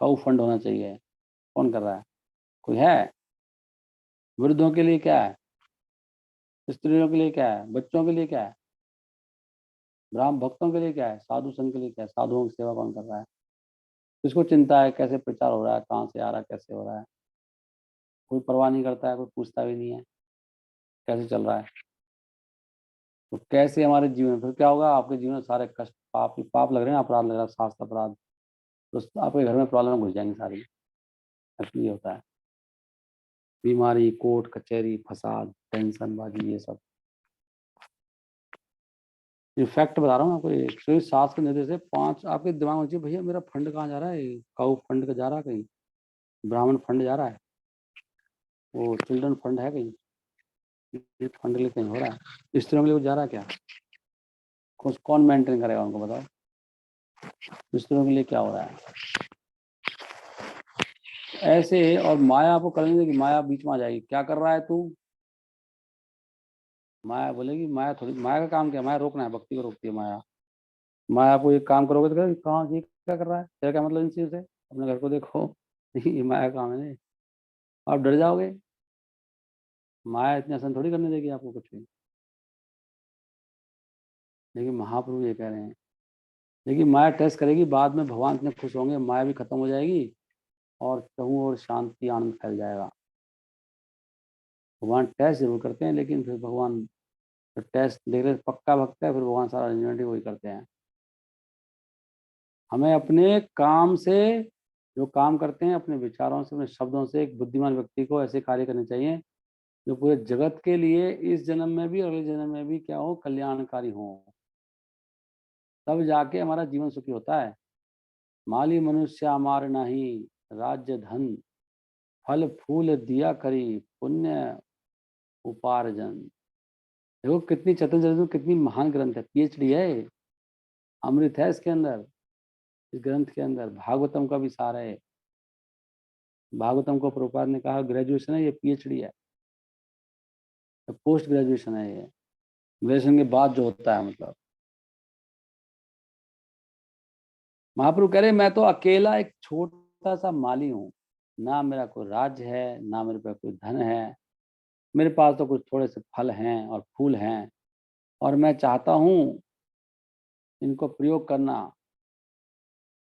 काउ फंड होना चाहिए। कौन कर रहा है? कोई है? वृद्धों के लिए क्या है? स्त्रियों के लिए क्या है? बच्चों के लिए क्या है? ब्राह्मण भक्तों के लिए क्या है? साधु संघ के लिए क्या है? साधुओं की सेवा कौन कर रहा है? किसको चिंता है कैसे प्रचार हो रहा है, कहाँ से आ रहा है, कैसे हो रहा है? कोई परवाह नहीं करता है, कोई पूछता भी नहीं है कैसे चल रहा है। तो कैसे हमारे जीवन में फिर क्या होगा? आपके जीवन में सारे कष्ट, पाप लग रहे हैं, अपराध लग रहा है, शास्त्र अपराध। तो आपके घर में प्रॉब्लम घुस जाएंगी सारी। इसलिए होता है बीमारी, कोर्ट कचहरी, फसाद, टेंशन बाजी, ये सब। ये फैक्ट बता रहा हूँ आपको। एक्चुअली शास्त्र के निर्देश से 5 आपके दिमाग में चाहिए, भैया मेरा फंड कहाँ जा रहा है? काउ फंड का जा रहा है कहीं, ब्राह्मण फंड जा रहा है, वो चिल्ड्रन फंड है कहीं, ये फंड के लिए कहीं हो रहा है, स्त्रियों के लिए जा रहा है क्या? कौन मेंटेन करेगा उनको, बताओ? स्त्रियों के लिए क्या हो रहा है? ऐसे। और माया आपको करने देगी, माया बीच में आ जाएगी, क्या कर रहा है तू? माया बोलेगी, माया थोड़ी, माया का काम क्या है? माया रोकना है, भक्ति को रोकती है माया। माया आपको एक काम करोगे तो कहेगी, कहाँ ये क्या कर रहा है, तेरा क्या मतलब इन चीज़ से? अपने घर को देखो। ये माया का काम है नहीं। आप डर जाओगे, माया इतनी आसान थोड़ी करने देगी आपको कुछ भी। लेकिन महाप्रभु ये कह रहे हैं, लेकिन माया टेस्ट करेगी, बाद में भगवान इतने खुश होंगे, माया भी खत्म हो जाएगी और कहूँ और शांति आनंद फैल जाएगा। भगवान टेस्ट जरूर करते हैं, लेकिन फिर भगवान टेस्ट देख रहे पक्का भक्त है, फिर भगवान सारा अरेंजमेंट ही वही करते हैं। हमें अपने काम से, जो काम करते हैं, अपने विचारों से, अपने शब्दों से, एक बुद्धिमान व्यक्ति को ऐसे कार्य करने चाहिए जो पूरे जगत के लिए इस जन्म में भी अगले जन्म में भी क्या हो, कल्याणकारी हो। तब जाके हमारा जीवन सुखी होता है। माली मनुष्य अमार नहीं, राज्य धन फल फूल दिया करी, पुण्य उपार्जन। देखो कितनी चतुर चतुर, कितनी महान ग्रंथ है, पीएचडी है, अमृत है इसके अंदर। इस ग्रंथ के अंदर भागवतम का भी सार है। भागवतम को प्रभुपाद ने कहा ग्रेजुएशन है, ये पीएचडी है, पोस्ट ग्रेजुएशन है ये, ग्रेजुएशन के बाद जो होता है मतलब। महाप्रभु कह रहे मैं तो अकेला एक छोटा सा माली हूँ, ना मेरा कोई राज्य है, ना मेरे पास कोई धन है, मेरे पास तो कुछ थोड़े से फल हैं और फूल हैं, और मैं चाहता हूँ इनको प्रयोग करना,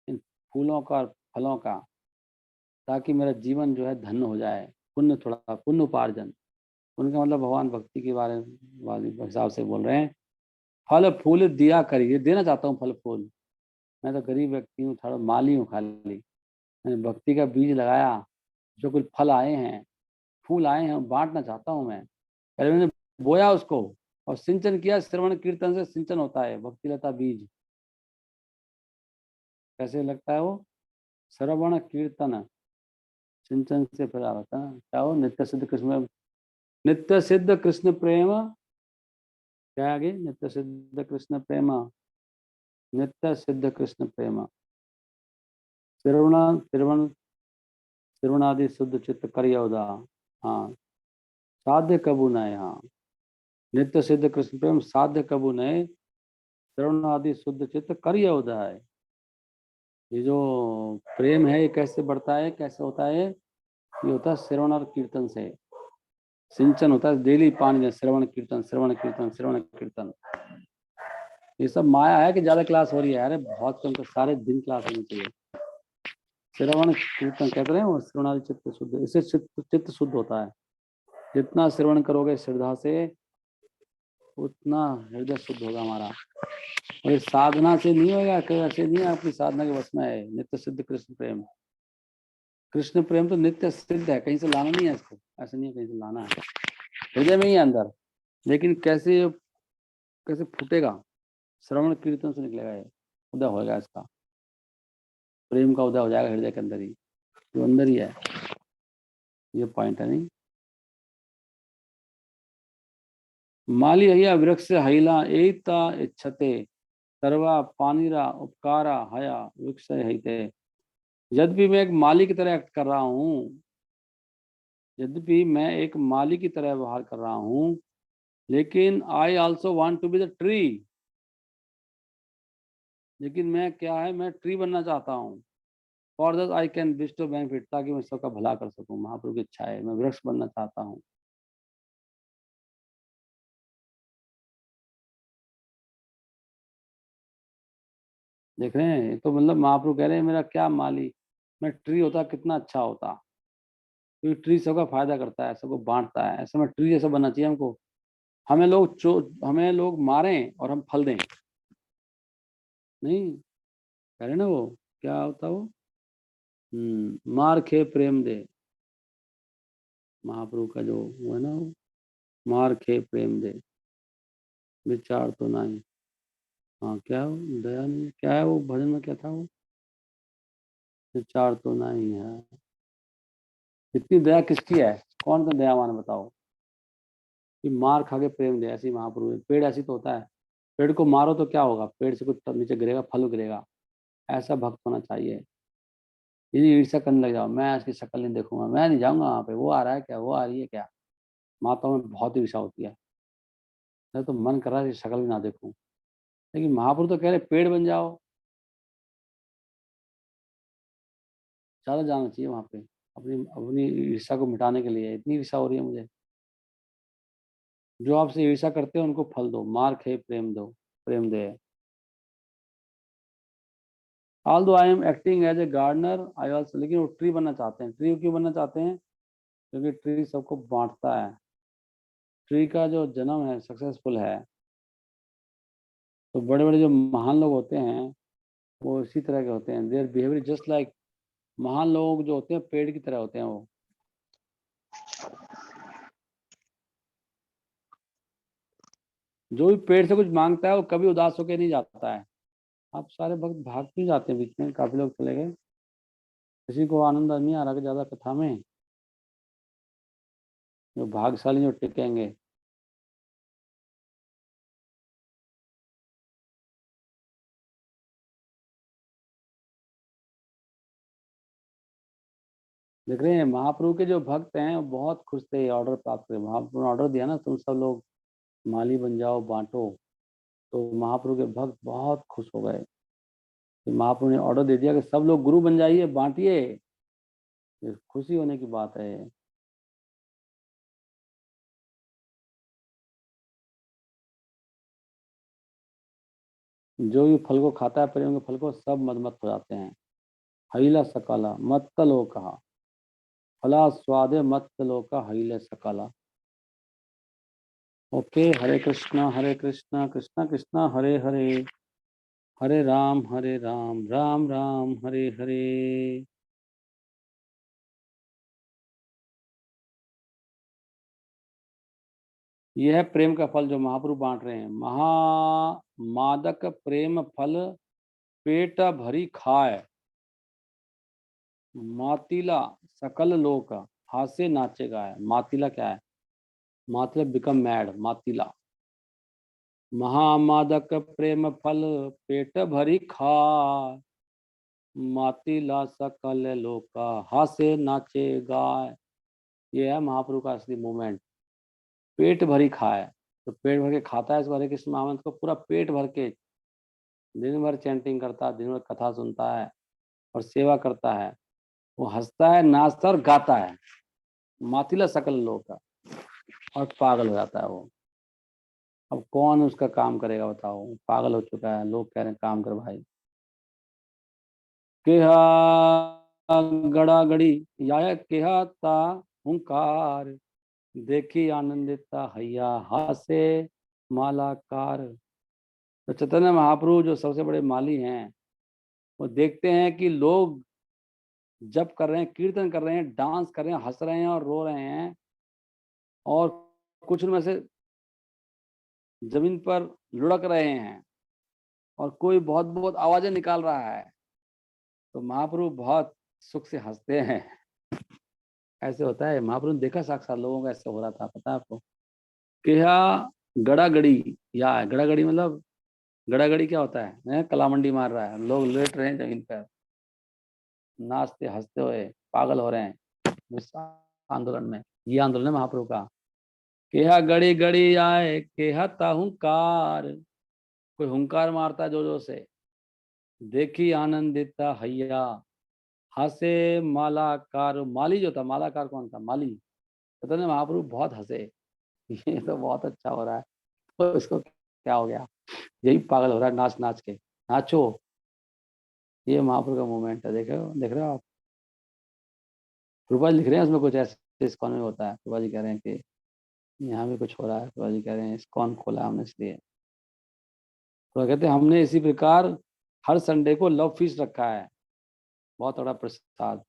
इन फूलों का और फलों का, ताकि मेरा जीवन जो है धन्य हो जाए। पुण्य, थोड़ा पुण्य उपार्जन। उनका मतलब भगवान भक्ति के बारे वाले हिसाब से बोल रहे हैं। फल फूल दिया करिए, देना चाहता हूँ फल फूल। मैं तो गरीब व्यक्ति हूँ, थोड़ा माली हूँ खाली। मैंने भक्ति का बीज लगाया, जो कुछ फल आए हैं, फूल आए हैं, बांटना चाहता हूँ मैं। पहले मैंने बोया उसको और सिंचन किया, श्रवण कीर्तन से सिंचन होता है, भक्ति लता बीज। कैसे लगता है वो? श्रवण कीर्तन सिंचन से फिर आता है क्या? हो नित्य सिद्ध कृष्ण, नित्य सिद्ध कृष्ण प्रेम। क्या आगे? नित्य सिद्ध कृष्ण प्रेम, नित्य सिद्ध कृष्ण प्रेम, श्रवण श्रवण श्रवणादि शुद्ध चित्त करियौदा। हाँ, साध्य कबू न यहाँ। नित्य सिद्ध कृष्ण प्रेम साध्य कबू नए, श्रवण आदि शुद्ध चित्त करिय उदय। ये जो प्रेम है ये कैसे बढ़ता है, कैसे होता है? ये होता है श्रवण और कीर्तन से। सिंचन होता है डेली पानी में, श्रवण कीर्तन श्रवण कीर्तन श्रवण कीर्तन। ये सब माया है कि ज्यादा क्लास हो रही है? अरे बहुत कम, तो सारे दिन क्लास होनी चाहिए। श्रवण कीर्तन कहते हैं वो, श्रवणादि चित्त शुद्ध, इससे चित्त शुद्ध होता है। जितना श्रवण करोगे श्रद्धा से उतना हृदय शुद्ध होगा हमारा। और साधना से नहीं होगा, ऐसे नहीं है अपनी साधना के बस में है। नित्य सिद्ध कृष्ण प्रेम, कृष्ण प्रेम तो नित्य सिद्ध है, कहीं से लाना नहीं है इसको, ऐसे नहीं है कहीं से लाना है, हृदय में ही है अंदर। लेकिन कैसे कैसे फूटेगा? श्रवण कीर्तन से निकलेगा, ये उदय होगा इसका, प्रेम का उदय हो जाएगा हृदय के अंदर ही, जो अंदर ही है। ये पॉइंट है। नहीं माली हया वृक्ष हईला एता इच्छते, सर्वा पानीरा उपकारा हया वृक्ष हिते। यद्यपि मैं एक माली की तरह एक्ट कर रहा हूँ, यद्यपि मैं एक माली की तरह व्यवहार कर रहा हूँ, लेकिन I also want to be the tree. लेकिन मैं क्या है, मैं ट्री बनना चाहता हूँ। For that I can bestow benefit, ताकि मैं सबका भला कर सकूँ। महाप्रभु की इच्छा है, मैं वृक्ष बनना चाहता हूँ। देख रहे हैं, तो मतलब महाप्रभु कह रहे हैं मेरा क्या माली, मैं ट्री होता कितना अच्छा होता, क्योंकि ट्री सबका फायदा करता है, सबको बांटता है। ऐसा मैं ट्री जैसा बनना चाहिए हमको। हमें लोग मारें और हम फल दें, नहीं कह रहे ना वो, क्या होता वो, मार खे प्रेम दे। महाप्रभु का जो वो है ना वो, मार खे प्रेम दे, विचार तो नहीं। हाँ क्या वो, दया नहीं, क्या है वो भजन में, क्या था वो, विचार तो नहीं है। इतनी दया किसकी है? कौन सा दयावान बताओ कि मार खा के प्रेम दे? ऐसी महाप्रभु है। पेड़ ऐसी तो होता है, पेड़ को मारो तो क्या होगा, पेड़ से कुछ नीचे गिरेगा, फल गिरेगा। ऐसा भक्त होना चाहिए। यदि ईर्ष्या करने लग जाओ, मैं इसकी शक्ल नहीं देखूंगा, मैं नहीं जाऊंगा वहां पे, वो आ रहा है क्या, वो आ रही है क्या। माताओं में बहुत ईर्ष्या होती है, मैं तो मन कर रहा है इसकी शक्ल भी ना देखूं। लेकिन महापुरुष तो कह रहे पेड़ बन जाओ। ज्यादा जाना चाहिए वहां पे, अपनी अपनी ईर्ष्या को मिटाने के लिए। इतनी ईर्ष्या हो रही है मुझे। जो आपसे ईर्ष्या करते हैं उनको फल दो, मार खे प्रेम दो, प्रेम दे। Although I am acting as a gardener I also, लेकिन वो ट्री बनना चाहते हैं। ट्री क्यों बनना चाहते हैं? क्योंकि ट्री सबको बांटता है। ट्री का जो जन्म है सक्सेसफुल है। तो बड़े बड़े जो महान लोग होते हैं वो इसी तरह के होते हैं। देयर बिहेवियर जस्ट लाइक, महान लोग जो होते हैं पेड़ की तरह होते हैं वो। जो भी पेड़ से कुछ मांगता है वो कभी उदास होकर नहीं जाता है। आप सारे भक्त भाग क्यों जाते हैं? बीच में काफी लोग चले गए, किसी को आनंद नहीं आ रहा कि ज्यादा कथा में। जो भागशाली जो टिकेंगे। देख रहे हैं महाप्रभु के जो भक्त हैं वो बहुत खुश थे ऑर्डर प्राप्त कर। महाप्रभु ने ऑर्डर दिया ना, तुम सब लोग माली बन जाओ, बांटो। तो महाप्रभु के भक्त बहुत खुश हो गए कि महाप्रभु ने ऑर्डर दे दिया कि सब लोग गुरु बन जाइए, बांटिए। ये खुशी होने की बात है। जो भी फल को खाता है प्रेम के फल को, सब मदमत हो जाते हैं। हईला सकाला मत्त लोका, फला स्वादे मत्त लोका हईले सकाला। ओके, हरे कृष्णा कृष्णा कृष्णा हरे हरे, हरे राम राम राम हरे हरे। यह है प्रेम का फल जो महाप्रभु बांट रहे हैं। महामादक प्रेम फल पेट भरी खाए, मातिला सकल लोक हासे नाचे गाए। मातिला क्या है? Matjila become mad, Matjila. महामादक प्रेम फल पेट भरी खाए, मातिला सकल लोका हासे नाचे गाए। ये है महाप्रभु का असली मूवमेंट। पेट भरी खाए, तो पेट भर के खाता है इसको हरे कृष्ण महामंत्र को, पूरा पेट भर के दिन भर चैंटिंग करता है, दिन भर कथा सुनता है और सेवा करता है। वो हंसता है, नाचता है और गाता है, मातिला सकल लोग का, और पागल हो जाता है वो। अब कौन उसका काम करेगा बताओ, पागल हो चुका है। लोग कह रहे हैं काम कर भाई। केहा गड़ा गड़ी या केहा ता हुंकार, देखी आनंदिता हैया हासे मालाकार। तो चैतन्य महाप्रभु जो सबसे बड़े माली हैं, वो देखते हैं कि लोग जप कर रहे हैं, कीर्तन कर रहे हैं, डांस कर रहे हैं, हंस रहे हैं और रो रहे हैं, और कुछ उनमें से जमीन पर लुढ़क रहे हैं, और कोई बहुत बहुत आवाजें निकाल रहा है। तो महाप्रभु बहुत सुख से हंसते हैं। ऐसे होता है, महाप्रभु ने देखा साक्षात लोगों का ऐसे हो रहा था, पता है आपको। केहा गड़ा गड़ी, या गड़ा गड़ी मतलब, गड़ा गड़ी क्या होता है, कलामंडी मार रहा है, लोग लेट रहे हैं जमीन पर, नाचते हंसते हुए पागल हो रहे हैं इस आंदोलन में। ये आंदोलन है महाप्रभु का। केहा गड़ी गड़ी आए केहता हुंकार, कोई हुंकार मारता है जो जो से, देखी आनंदिता हैया हंसे मालाकार। माली जो था, मालाकार कौन था, माली। पता नहीं महाप्रभु बहुत हंसे। ये तो बहुत अच्छा हो रहा है, तो इसको क्या हो गया, यही पागल हो रहा है नाच नाच के। नाचो, ये महाप्रभु का मूवमेंट है, देख रहे हो आप। प्रभुपाद लिख रहे हैं उसमें कुछ ऐसे इस्कॉन में होता है। प्रभुपाद जी कह रहे हैं कि यहाँ भी कुछ हो रहा है। प्रभुपाद जी कह रहे हैं इस्कॉन खोला हमने इसलिए। तो कहते हैं हमने इसी प्रकार हर संडे को लव फीस्ट रखा है, बहुत बड़ा प्रसाद।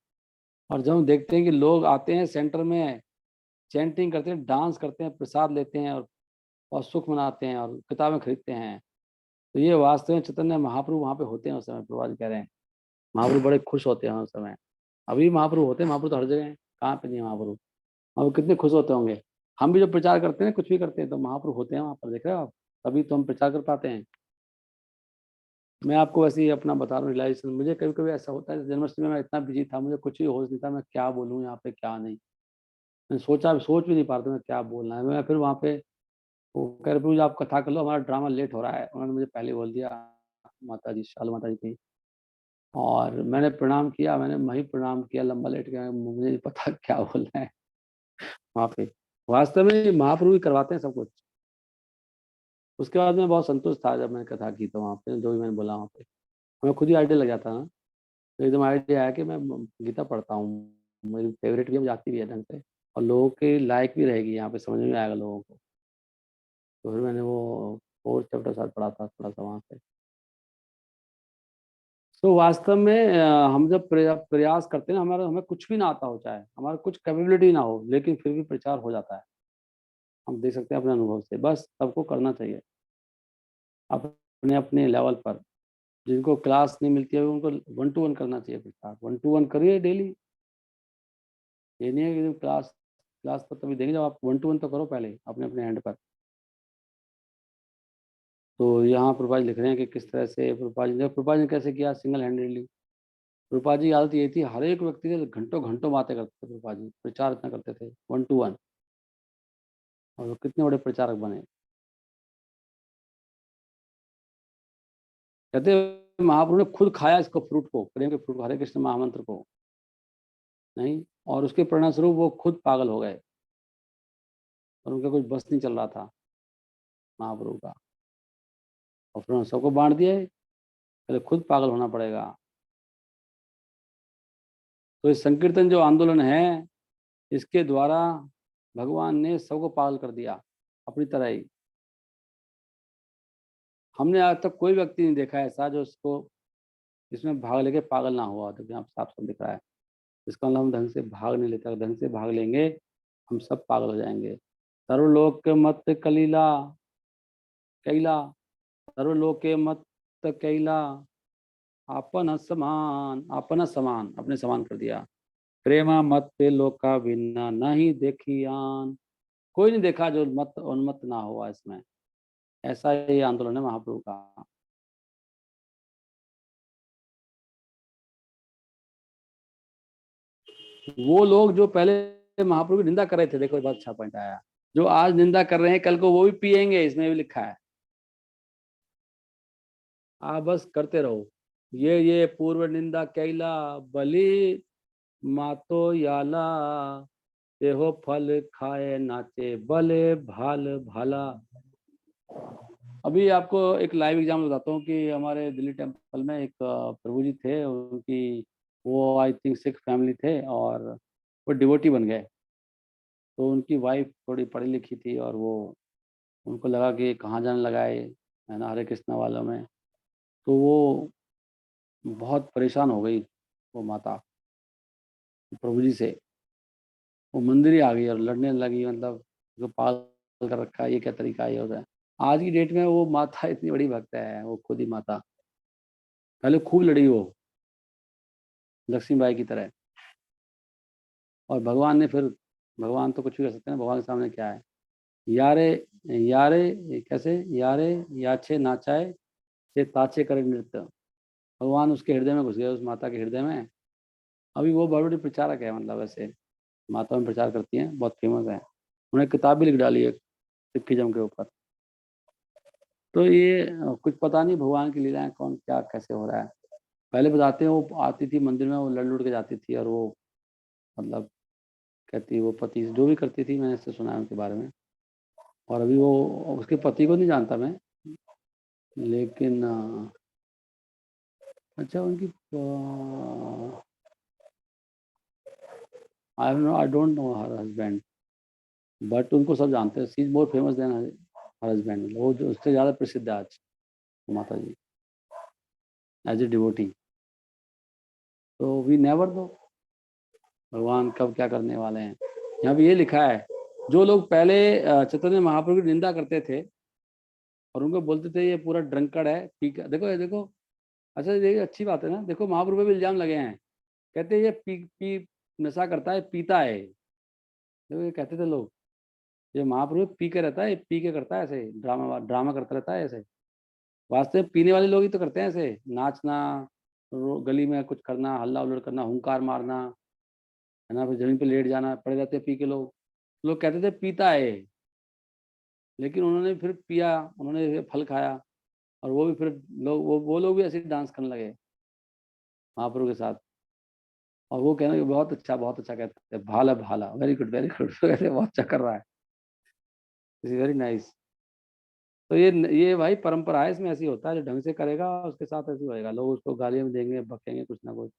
और जब हम देखते हैं कि लोग आते हैं सेंटर में, चैंटिंग करते हैं, डांस करते हैं, प्रसाद लेते हैं, और सुख मनाते हैं और किताबें खरीदते हैं, तो ये वास्तव में चैतन्य महाप्रभु वहाँ पे होते हैं उस समय। प्रभुपाद जी कह रहे हैं महाप्रभु बड़े खुश होते हैं उस समय। अभी महाप्रभु होते हैं, महाप्रभु तो हर जगह हैं, कहाँ पे नहीं है महाप्रभु। और वो कितने खुश होते होंगे। हम भी जब प्रचार करते हैं, कुछ भी करते हैं, तो महाप्रभु होते हैं वहाँ पर, देख रहे हो आप, तभी तो हम प्रचार कर पाते हैं। मैं आपको वैसे ही अपना बता रहा हूँ रियलाइजेशन। मुझे कभी कभी ऐसा होता है, जन्माष्टमी में मैं इतना बिजी था, मुझे कुछ ही होश नहीं था मैं क्या बोलूँ यहाँ पे क्या नहीं। मैं सोच भी नहीं पा रहा था मैं क्या बोलना है। मैं फिर वहाँ पे वो कह रहे प्रभु जी आप कथा कर लो, हमारा ड्रामा लेट हो रहा है। उन्होंने मुझे पहले बोल दिया, माता जी, शालू माता जी थी। और मैंने प्रणाम किया, मैंने वहीं प्रणाम किया लंबा लेट के, मुझे नहीं पता क्या बोलना है वहाँ पे। वास्तव में महाप्रभु ही करवाते हैं सब कुछ। उसके बाद मैं बहुत संतुष्ट था जब मैंने कथा की, तो वहाँ पे जो भी मैंने बोला वहाँ पे हमें खुद ही आइडिया लग जाता ना। तो एकदम आइडिया आया कि मैं गीता पढ़ता हूँ, मेरी फेवरेट भी, अब जाती भी है ढंग से, और लोगों के लायक भी रहेगी, यहाँ पे समझ में आएगा लोगों को। तो फिर मैंने वो 4th चैप्टर साथ पढ़ा था थोड़ा सा वहाँ पे। तो वास्तव में हम जब प्रयास करते हैं ना, हमारा हमें कुछ भी ना आता हो, चाहे हमारा कुछ कैपेबिलिटी ना हो, लेकिन फिर भी प्रचार हो जाता है। हम देख सकते हैं अपने अनुभव से। बस सबको करना चाहिए अपने अपने लेवल पर। जिनको क्लास नहीं मिलती है उनको 1-to-1 करना चाहिए प्रचार। 1-to-1 करिए डेली। ये नहीं है कि क्लास क्लास तो तभी देंगे जब आप 1-to-1 तो करो पहले अपने अपने हैंड पर। तो यहाँ प्रभुपाद जी लिख रहे हैं कि किस तरह से प्रभुपाद जी ने कैसे किया सिंगल हैंडेडली। प्रभुपाद जी की आदत ये थी, हर एक व्यक्ति से घंटों घंटों बातें करते थे प्रभुपाद जी, प्रचार इतना करते थे 1-to-1। और वो कितने बड़े प्रचारक बने। कहते हैं महाप्रभु ने खुद खाया इसको, फ्रूट को, प्रेम के फ्रूट को, हरे कृष्ण महामंत्र को, नहीं, और उसके परिणाम स्वरूप वो खुद पागल हो गए, और उनका कुछ बस नहीं चल रहा था महाप्रभु का। और फिर उन्होंने सबको बांट दिया, पहले खुद पागल होना पड़ेगा। तो इस संकीर्तन जो आंदोलन है, इसके द्वारा भगवान ने सबको पागल कर दिया अपनी तरह ही। हमने आज तक कोई व्यक्ति नहीं देखा ऐसा जो इसको इसमें भाग लेके पागल ना हुआ। तो यहाँ साफ साफ दिख रहा है। इसका मतलब हम ढंग से भाग नहीं लेते, ढंग से भाग लेंगे हम सब पागल हो जाएंगे। सर्वलोक के मत कलीला कैला, सर्वलोक के मत कैला, आपन समान, अपने समान कर दिया। प्रेमा मत पे लोका बिना नहीं देखी आन, कोई नहीं देखा जो मत उन्मत्त ना हुआ इसमें। ऐसा ये आंदोलन है महाप्रभु का। वो लोग जो पहले महाप्रभु की निंदा कर रहे थे, देखो बहुत अच्छा पॉइंट आया। जो आज निंदा कर रहे हैं कल को वो भी पिएंगे, इसमें भी लिखा है। आप बस करते रहो। ये पूर्व निंदा कैला बलि मातो याला, देहो फल खाए नाचे बले भाल भाला। अभी आपको एक लाइव एग्जाम्पल बताता हूँ कि हमारे दिल्ली टेम्पल में एक प्रभु जी थे, उनकी वो आई थिंक सिख फैमिली थे और वो डिवोटी बन गए। तो उनकी वाइफ थोड़ी पढ़ी लिखी थी और वो उनको लगा कि कहाँ जाने लगा है ना हरे कृष्णा वालों में। तो वो बहुत परेशान हो गई वो माता प्रभु जी से। वो मंदिर ही आ गई और लड़ने लगी, मतलब उसको पागल कर रखा है, ये क्या तरीका है ये होता है। आज की डेट में वो माता इतनी बड़ी भक्त है, वो खुद ही माता। पहले खूब लड़ी वो लक्ष्मीबाई की तरह। और भगवान ने फिर, भगवान तो कुछ भी कर सकते हैं, भगवान के सामने क्या है। यारे यारे कैसे यारे याचे नाचाए से ताचे करे नृत्य। भगवान उसके हृदय में घुस गए, उस माता के हृदय में। अभी वो बड़ी बड़ी प्रचारक है, मतलब ऐसे माता में प्रचार करती हैं, बहुत फेमस है। उन्हें किताब भी लिख डाली है सिखिज्म के ऊपर। तो ये कुछ पता नहीं भगवान की लीलाएं कौन क्या कैसे हो रहा है। पहले बताते हैं वो आती थी मंदिर में, वो लड़ लुड़ के जाती थी और वो मतलब कहती वो पति से जो भी करती थी, मैंने इससे सुना है उनके बारे में। और अभी वो उसके पति को नहीं जानता मैं, लेकिन अच्छा उनकी I don't know her husband, but उनको सब जानते हैं। She is more famous than her husband. वो जो उससे ज़्यादा प्रसिद्ध है आज माता जी एज ए डिवोटी। तो वी नेवर नो भगवान कब क्या करने वाले हैं। यहाँ पे ये लिखा है, जो लोग पहले चैतन्य महाप्रभु की निंदा करते थे और उनको बोलते थे ये पूरा ड्रंकड़ है, ठीक है, देखो ये देखो। अच्छा ये अच्छी बात है ना, देखो महाप्रभु पे भी इल्जाम लगे हैं, कहते हैं ये पी पी नशा करता है, पीता है। देखो ये कहते थे लोग, ये महाप्रभु पी के रहता है, पी के करता है, ऐसे ड्रामा ड्रामा करता रहता है ऐसे। वास्तव में पीने वाले लोग ही तो करते हैं ऐसे, नाचना, गली में कुछ करना, हल्ला उल्लड़ करना, हुंकार मारना, है ना, फिर जमीन पे लेट जाना, पड़े रहते हैं पी के लोग। लोग कहते थे पीता है, लेकिन उन्होंने फिर पिया, उन्होंने फल खाया और वो भी फिर लोग वो लोग भी ऐसे डांस करने लगे महाप्रभु के साथ। और वो कहना कि बहुत अच्छा कहते हैं, भाला भाला, वेरी गुड कहते हैं, बहुत अच्छा कर रहा है, इज वेरी नाइस। तो ये भाई परंपरा है, इसमें ऐसी होता है, जो ढंग से करेगा उसके साथ ऐसे होएगा, लोग उसको गालियां भी देंगे, बकेंगे, कुछ ना कुछ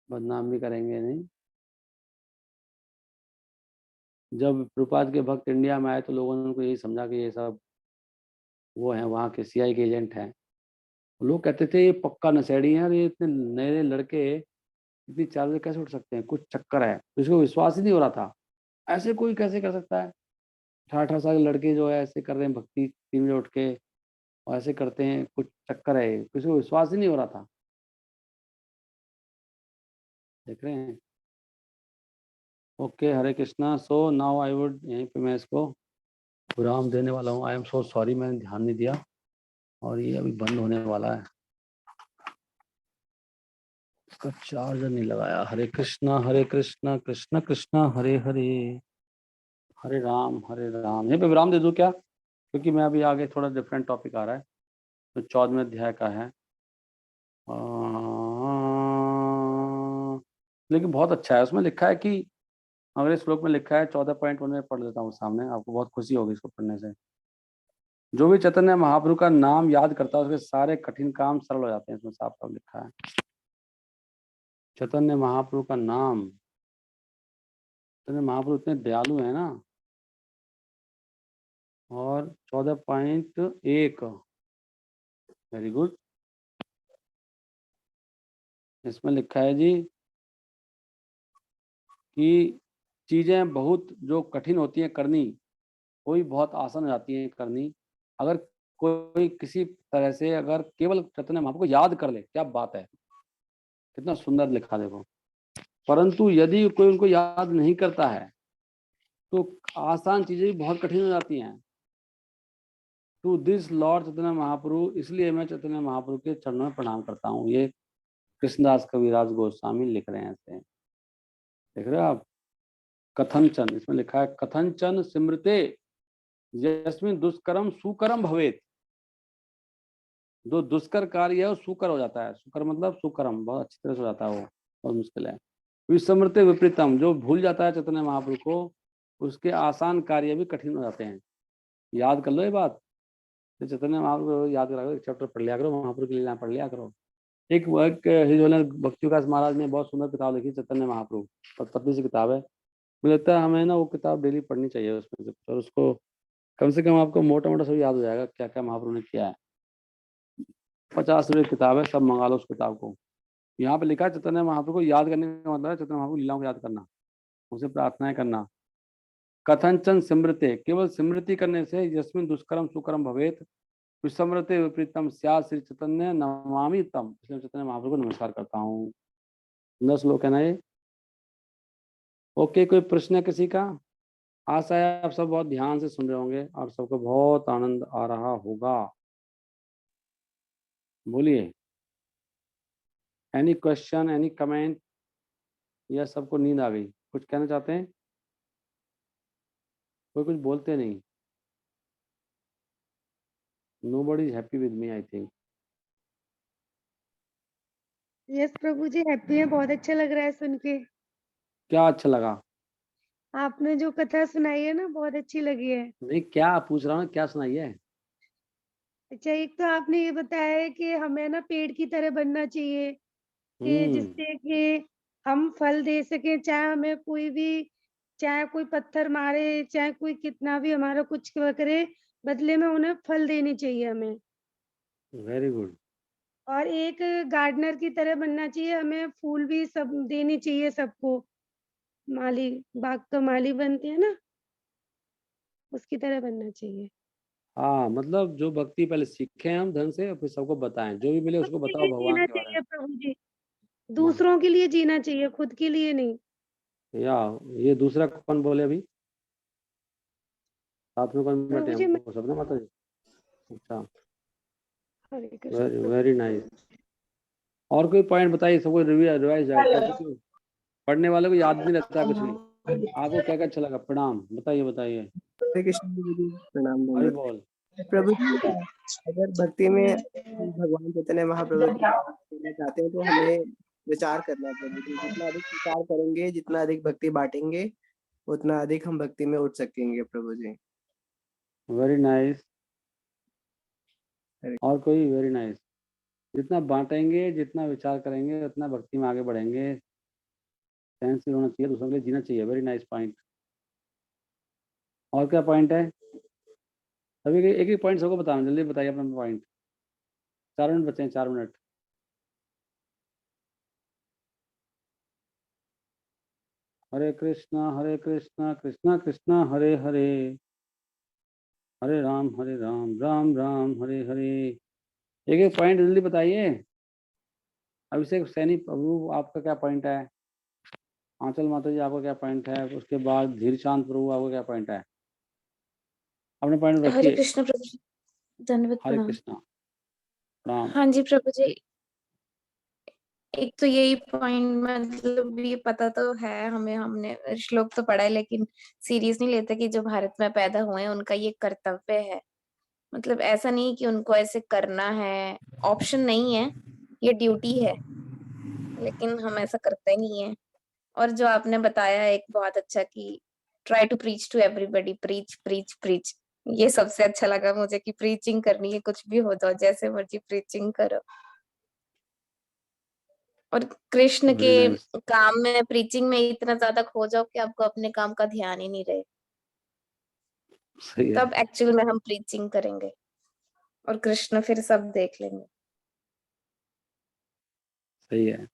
बदनाम भी करेंगे। नहीं, जब प्रभुपाद के भक्त इंडिया में आए तो लोगों ने उनको यही समझा कि ये सब वो हैं, वहाँ के सीआई के एजेंट हैं। लोग कहते थे ये पक्का नशेड़ी है और ये इतने नए नए लड़के इतनी चाल से कैसे उठ सकते हैं, कुछ चक्कर है। तो इसको विश्वास ही नहीं हो रहा था, ऐसे कोई कैसे कर सकता है। 18-18 साल के लड़के जो है ऐसे कर रहे हैं भक्ति 3 बजे उठ के, और ऐसे करते हैं, कुछ चक्कर है, किसी को विश्वास ही नहीं हो रहा था। देख रहे हैं। Okay, Hare Krishna. So now I would, यहीं पे मैं इसको विराम देने वाला हूँ। आई एम सो सॉरी, मैंने ध्यान नहीं दिया और ये अभी बंद होने वाला है। इसका चार्जर नहीं लगाया। हरे कृष्णा कृष्ण कृष्ण हरे हरे, हरे राम। यहीं पे विराम दे दूं क्या, क्योंकि मैं अभी आगे थोड़ा डिफरेंट टॉपिक आ रहा है तो 14वें अध्याय का है। आ, लेकिन बहुत अच्छा है, उसमें लिखा है कि अगले श्लोक में लिखा है 14.1 में पढ़ लेता हूँ सामने, आपको बहुत खुशी होगी इसको पढ़ने से। जो भी चैतन्य महाप्रभु का नाम याद करता है उसके सारे कठिन काम सरल हो जाते हैं, इसमें साफ साफ लिखा है। चैतन्य महाप्रभु का नाम, चैतन्य महाप्रभु इतने दयालु है ना। और 14.1, वेरी गुड, इसमें लिखा है जी कि चीजें बहुत जो कठिन होती हैं करनी, कोई बहुत आसान हो जाती है करनी, अगर कोई किसी तरह से अगर केवल चैतन्य महाप्रभु को याद कर ले, क्या बात है, कितना सुंदर लिखा देखो। परंतु यदि कोई उनको याद नहीं करता है तो आसान चीजें भी बहुत कठिन हो जाती हैं। To this Lord Chaitanya Mahaprabhu, इसलिए मैं चैतन्य महाप्रभु के चरणों में प्रणाम करता हूँ। ये कृष्णदास कविराज गोस्वामी लिख रहे हैं ऐसे, देख रहे हो आप। कथनचन, इसमें लिखा है कथनचन सिमृते यस्मिन दुष्करम सुकरम भवेत। जो दुष्कर कार्य है वो सुकर हो जाता है। सुकर मतलब सुकरम, बहुत अच्छी तरह से हो जाता है वो, बहुत मुश्किल है। विस्मृते विपरीतम, जो भूल जाता है चैतन्य महाप्रभु को, उसके आसान कार्य भी कठिन हो जाते हैं। याद कर लो ये बात, तो चैतन्य महाप्रभु को याद करा करो, एक चैप्टर पढ़ लिया करो, महाप्रभु की लीला पढ़ लिया करो। एक हिज होनेस भक्ति विकास महाराज ने बहुत सुंदर किताब लिखी, चैतन्य महाप्रभु, पतली सी किताब है। मुझे लगता है हमें ना वो किताब डेली पढ़नी चाहिए उसमें से, और उसको कम से कम आपको मोटा मोटा सब याद हो जाएगा क्या क्या महाप्रभु ने किया है। 50 रुपये की किताब है, सब मंगा लो उस किताब को। यहाँ पे लिखा है चैतन्य महाप्रभु को याद करने का मतलब है चैतन्य महाप्रभु लीलाओं को याद करना, उनसे प्रार्थनाएं करना। कथनचन स्मृते, केवल स्मृति करने से यस्मिन दुष्कर्म सुकर्म भवेत विस्मृते विपरीतम स्यात् श्री चैतन्य नमामि तम, इसलिए चैतन्य महाप्रभु को नमस्कार करता हूँ। 10 श्लोक है ना ये। ओके, कोई प्रश्न है किसी का? आशा है आप सब बहुत ध्यान से सुन रहे होंगे और सबको बहुत आनंद आ रहा होगा। बोलिए, एनी क्वेश्चन, एनी कमेंट, या सबको नींद आ गई? कुछ कहना चाहते हैं? कोई कुछ बोलते नहीं। Nobody is happy with me, I think. Yes Prabhu ji, happy है, बहुत अच्छा लग रहा है सुन के। क्या अच्छा लगा? आपने जो कथा सुनाई है ना, बहुत अच्छी लगी है। नहीं, क्या पूछ रहा हूँ, क्या सुनाइए? अच्छा, एक तो आपने ये बताया है कि हमें ना पेड़ की तरह बनना चाहिए, कि जिससे कि हम फल दे सकें, चाहे हमें कोई भी, चाहे कोई पत्थर मारे, चाहे कोई कितना भी हमारा कुछ करे, बदले में उन्हें फल देने चाहिए हमें। Very good. और एक गार्डनर की तरह बनना चाहिए, हमें फूल भी सब देने चाहिए सबको। माली, बाग का माली बनते हैं ना, उसकी तरह बनना चाहिए। हाँ, मतलब जो भक्ति पहले सीखे हम ढंग से, फिर सबको बताएं, जो भी मिले उसको सबके बताओ लिए भगवान जीना के बारे चाहिए प्रभु जी, में। दूसरों के लिए जीना चाहिए, खुद के लिए नहीं। या ये दूसरा कौन बोले अभी? साथ में कौन बैठे प्रभु हैं? जी मैं, वो सब ना माता जी? अच्छा, हरे कृष्ण वेरी प्रभु। Very nice. और कोई पॉइंट बताइए, सबको रिवाइज जाए, क्योंकि पढ़ने वाले को याद नहीं रहता कुछ भी। आपको क्या क्या अच्छा लगा? प्रणाम, बताइए बताइए। हरे कृष्ण प्रभु जी, प्रणाम हरि दंडवत। बोल। प्रभु जी, अगर भक्ति में हम भगवान चैतन्य महाप्रभु की करना चाहते हैं तो हमें विचार करना है प्रभु जी। जितना अधिक विचार करेंगे, जितना अधिक भक्ति बांटेंगे, उतना अधिक हम भक्ति में उठ सकेंगे प्रभु जी। Very nice. हरे और कोई? Very nice. जितना बांटेंगे, जितना विचार करेंगे, उतना भक्ति में आगे बढ़ेंगे। सेंसिटिव होना चाहिए, दूसरों के लिए जीना चाहिए। Very nice point. और क्या पॉइंट है? अभी एक एक पॉइंट सबको बताना, जल्दी बताइए अपना पॉइंट। 4 मिनट बचे हैं, 4 मिनट। हरे कृष्णा कृष्णा कृष्णा हरे हरे, हरे राम राम राम हरे हरे। एक एक पॉइंट जल्दी बताइए। अभिषेक सैनी प्रभु, आपका क्या पॉइंट है? आंचल माता जी, आपका क्या पॉइंट है? उसके बाद धीर शांत प्रभु, आपका क्या पॉइंट है? अपने पॉइंट हरे रखिए। कृष्ण प्रभु जी, दंडवत हरे प्रणाम। कृष्णा, प्रणाम। हाँ जी प्रभु जी, एक तो यही पॉइंट, मतलब ये पता तो है हमें, हमने श्लोक तो पढ़ा है, लेकिन सीरियस नहीं लेते कि जो भारत में पैदा हुए हैं उनका ये कर्तव्य है। मतलब ऐसा नहीं कि उनको ऐसे करना है, ऑप्शन नहीं है, ये ड्यूटी है, लेकिन हम ऐसा करते नहीं है। और जो आपने बताया एक बहुत अच्छा कि try to preach to everybody, preach preach preach, ये सबसे अच्छा लगा मुझे कि प्रीचिंग करनी है, कुछ भी हो जाओ, जैसे मर्जी प्रीचिंग करो। और कृष्ण के वेरी नाइस। काम में, प्रीचिंग में इतना ज्यादा खो जाओ कि आपको अपने काम का ध्यान ही नहीं रहे, सही है, तब एक्चुअल में हम प्रीचिंग करेंगे और कृष्ण फिर सब देख लेंगे। सही है।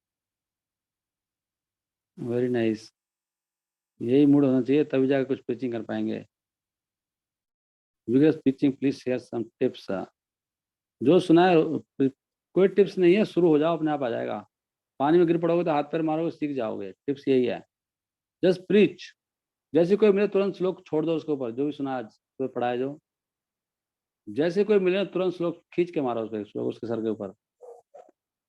Very nice. यही मूड होना चाहिए, तभी जाकर कुछ पिचिंग कर पाएंगे। Vigorous pitching, please share some tips. जो सुना है, कोई टिप्स नहीं है, शुरू हो जाओ, अपने आप आ जाएगा। पानी में गिर पड़ोगे तो हाथ पैर मारोगे, सीख जाओगे। टिप्स यही है, जस्ट प्रीच। जैसे कोई मिले तुरंत श्लोक छोड़ दो उसके ऊपर, जो भी सुना आज, जो पढ़ा है, जो जैसे कोई मिले तुरंत श्लोक खींच के मारो उसके श्लोक उसके सर के ऊपर।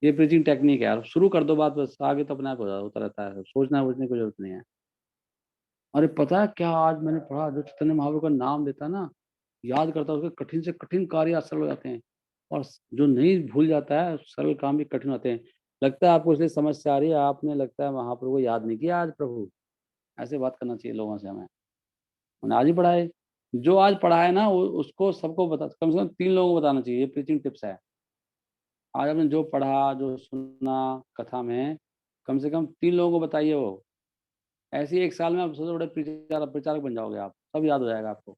ये प्रीचिंग टेक्निक है यार, शुरू कर दो बात, बस आगे तो अपने आप हो जाता, होता रहता है। सोचना वोचने की जरूरत नहीं है। अरे पता है क्या, आज मैंने पढ़ा, जो चैतन्य महाप्रभु का नाम लेता है ना, याद करता है, उसके कठिन से कठिन कार्य सरल हो जाते हैं, और जो नहीं भूल जाता है सरल काम भी कठिन होते हैं। लगता है आपको इसलिए समस्या आ रही है, आपने लगता है महाप्रभु को याद नहीं किया आज प्रभु। ऐसे बात करना चाहिए लोगों से हमें। उन्हें आज ही पढ़ाए, जो आज पढ़ा है ना उसको सबको बता, कम से कम 3 लोगों को बताना चाहिए। ये प्रीचिंग टिप्स है। आज आपने जो पढ़ा, जो सुना कथा में, कम से कम 3 लोगों को बताइए। वो ऐसे ही 1 साल में आप सबसे बड़े प्रचारक बन जाओगे, आप सब याद हो जाएगा आपको।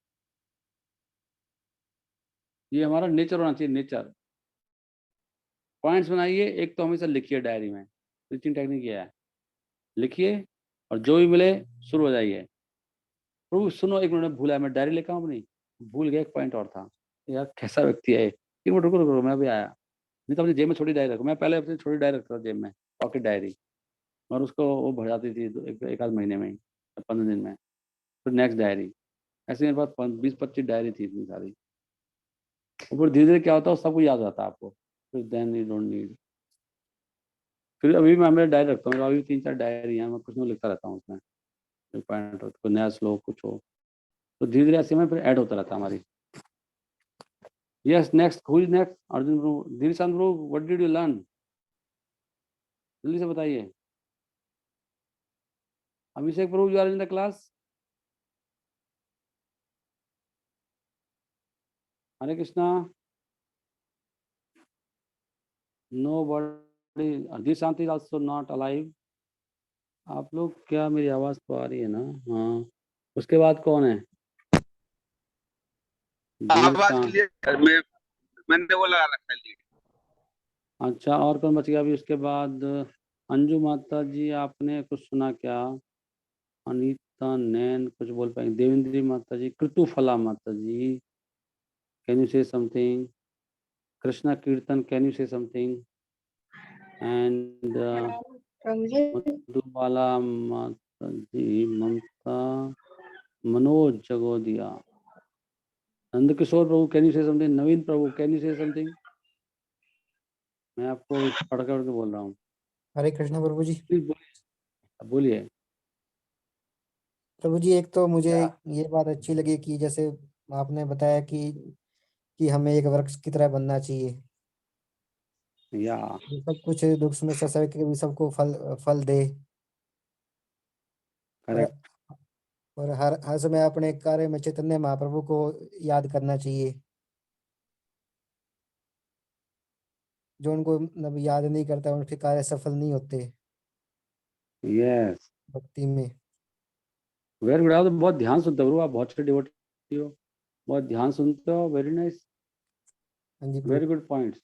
ये हमारा नेचर होना चाहिए, नेचर। पॉइंट्स बनाइए, एक तो हमेशा लिखिए डायरी में। प्रीचिंग टेक्निक ये है, लिखिए और जो भी मिले शुरू हो जाइए। प्रभु सुनो, 1 मिनट में भूला है, मैं डायरी लेकर अपनी भूल गया, एक पॉइंट और था। यार कैसा व्यक्ति है, 1 मिनट रुको रुको, मैं अभी आया। नहीं तो अपनी जेब में छोटी डायरी रखो। मैं पहले अपनी छोटी डायरी रखता था जेब में, पॉकेट डायरी, और उसको वो भर जाती थी एक आध महीने में ही, 15 दिन में, फिर नेक्स्ट डायरी। ऐसे मेरे पास 20-25 डायरी थी इतनी सारी। ऊपर धीरे धीरे क्या होता है, सब कुछ याद आता है आपको, फिर देन यू डोंट नीड। फिर अभी मैं मेरा डायरी रखता हूँ, अभी 3-4 डायरी हैं, मैं कुछ नहीं लिखता रहता हूँ उसमें, पॉइंट हो, कोई नया श्लोक कुछ हो, तो धीरे धीरे ऐसे में फिर ऐड होता रहता है हमारी। Yes, next, who is next? Arjun प्रभु, धीरचंद प्रभु, व्हाट डिड यू लर्न? जल्दी से बताइए। अभिषेक प्रभु, you are in the class? Hare Krishna. Nobody, the Shanti also not alive. आप लोग क्या, मेरी आवाज तो आ रही है ना? हाँ, उसके बाद कौन है? आवाज क्लियर, मैंने वो लगा रखा है। अच्छा, और कौन बच गया अभी उसके बाद? अंजू माता जी, आपने कुछ सुना क्या? अनीता नैन कुछ बोल पाएंगे? देवेंद्री माता जी, कृतुफला माता जी, can you say something? Krishna Kirtan, can you say something? And Madhubala माता जी, ममता, मनोज जगोदिया, नंद किशोर प्रभु, can you say something? Naveen प्रभु, कैन यू से समथिंग? मैं आपको पढ़ कर के बोल रहा हूँ। हरे कृष्ण प्रभु जी। प्लीज बोलिए। प्रभु जी, एक तो मुझे ये बात अच्छी लगी कि जैसे आपने बताया कि हमें एक वृक्ष की तरह बनना चाहिए, या जो सब कुछ दुख में सह के भी सबको फल दे, करेक्ट। और हर समय अपने कार्य में चैतन्य महाप्रभु को याद करना चाहिए। जो उनको मतलब याद नहीं करता, उनके कार्य सफल नहीं होते यस, भक्ति में। Very good. आप तो बहुत ध्यान सुनते हो, आप बहुत अच्छे डिवोटी हो, बहुत ध्यान सुनते हो। वेरी नाइस, हाँ जी वेरी प्रभु। Good points,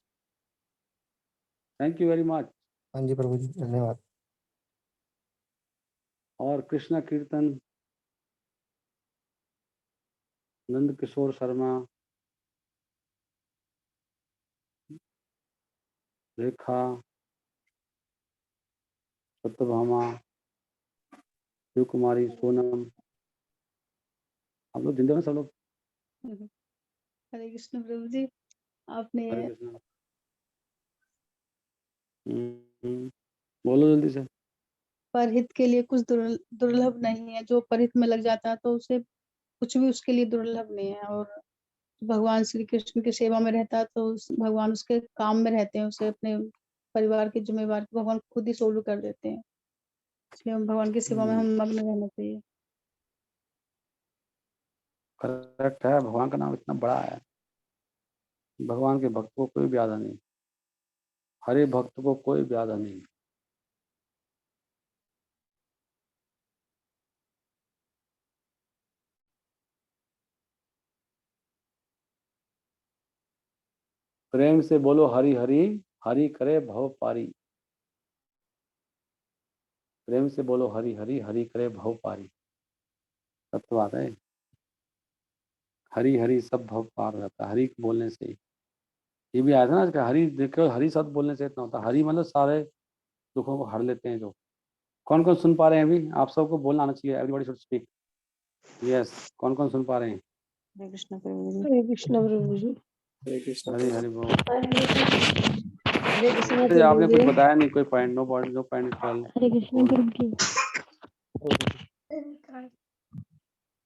thank you very much. हाँ जी प्रभु जी, धन्यवाद। और कृष्णा कीर्तन, नंद किशोर शर्मा, रेखा, सत्यभामा, शिव कुमारी, सोनम, आप लोग जिंदा हैं सब लोग? हरे कृष्ण प्रभु जी, आपने हरे कृष्णा। बोलो जल्दी से। परहित के लिए कुछ दुर्लभ नहीं है। जो परहित में लग जाता है तो उसे कुछ भी उसके लिए दुर्लभ नहीं है। और भगवान श्री कृष्ण की सेवा में रहता है तो भगवान उसके काम में रहते हैं, उसे अपने परिवार की जिम्मेवारी भगवान खुद ही सोल्व कर देते हैं। इसलिए हम भगवान की सेवा में हम मग्न रहना चाहिए। करेक्ट है, भगवान का नाम इतना बड़ा है, भगवान के भक्त को कोई ब्यादा नहीं, हरे भक्त को कोई ब्यादा नहीं। प्रेम से बोलो हरि हरि, हरि करे भव पारी। प्रेम से बोलो हरि हरि, हरि करे भव पारी। सत्य बात है, हरि हरि सब भव पार हो जाता है हरि बोलने से ही। ये भी आया था ना आज का, हरि देखो, हरि शब्द बोलने से इतना होता है। हरि मतलब सारे दुखों को हर लेते हैं। जो कौन कौन सुन पा रहे हैं अभी? आप सबको बोलना आना चाहिए, एवरीबॉडी शुड स्पीक। यस, कौन कौन सुन पा रहे हैं? हरे कृष्ण प्रभु जी। हरे कृष्ण प्रभु जी। हरे कृष्ण हरि हरि बोल। हरे कृष्ण आपने प्रभु कुछ जी। बताया नहीं, कोई point, no point, no point. Hare Krishna प्रभु जी।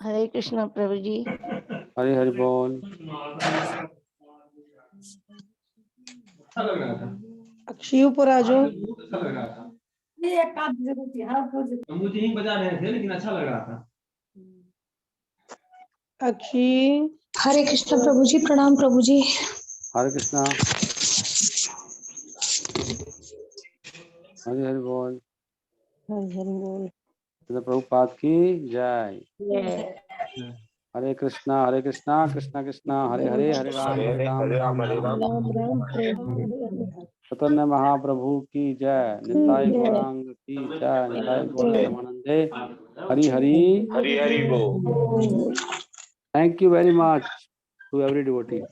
हरे कृष्णा प्रभु जी। हरे हरि बोल। अक्षय ऊपर आ जाओ। मुझे ही बजा रहे थे लेकिन अच्छा लग रहा था। अक्षय। हरे कृष्ण प्रभु जी, प्रणाम प्रभु जी। हरे कृष्णा। हरे हरि बोल। हरि हरि बोल। प्रभुपाद की जय। हरे कृष्णा कृष्णा कृष्णा हरे हरे, हरे राम राम राम राम प्रभु। चैतन्य महाप्रभु की जय। निताई गौरांग की जय। निताई गौर प्रेमानंदे हरि हरि। हरि हरि बोल। Thank you very much to every devotee.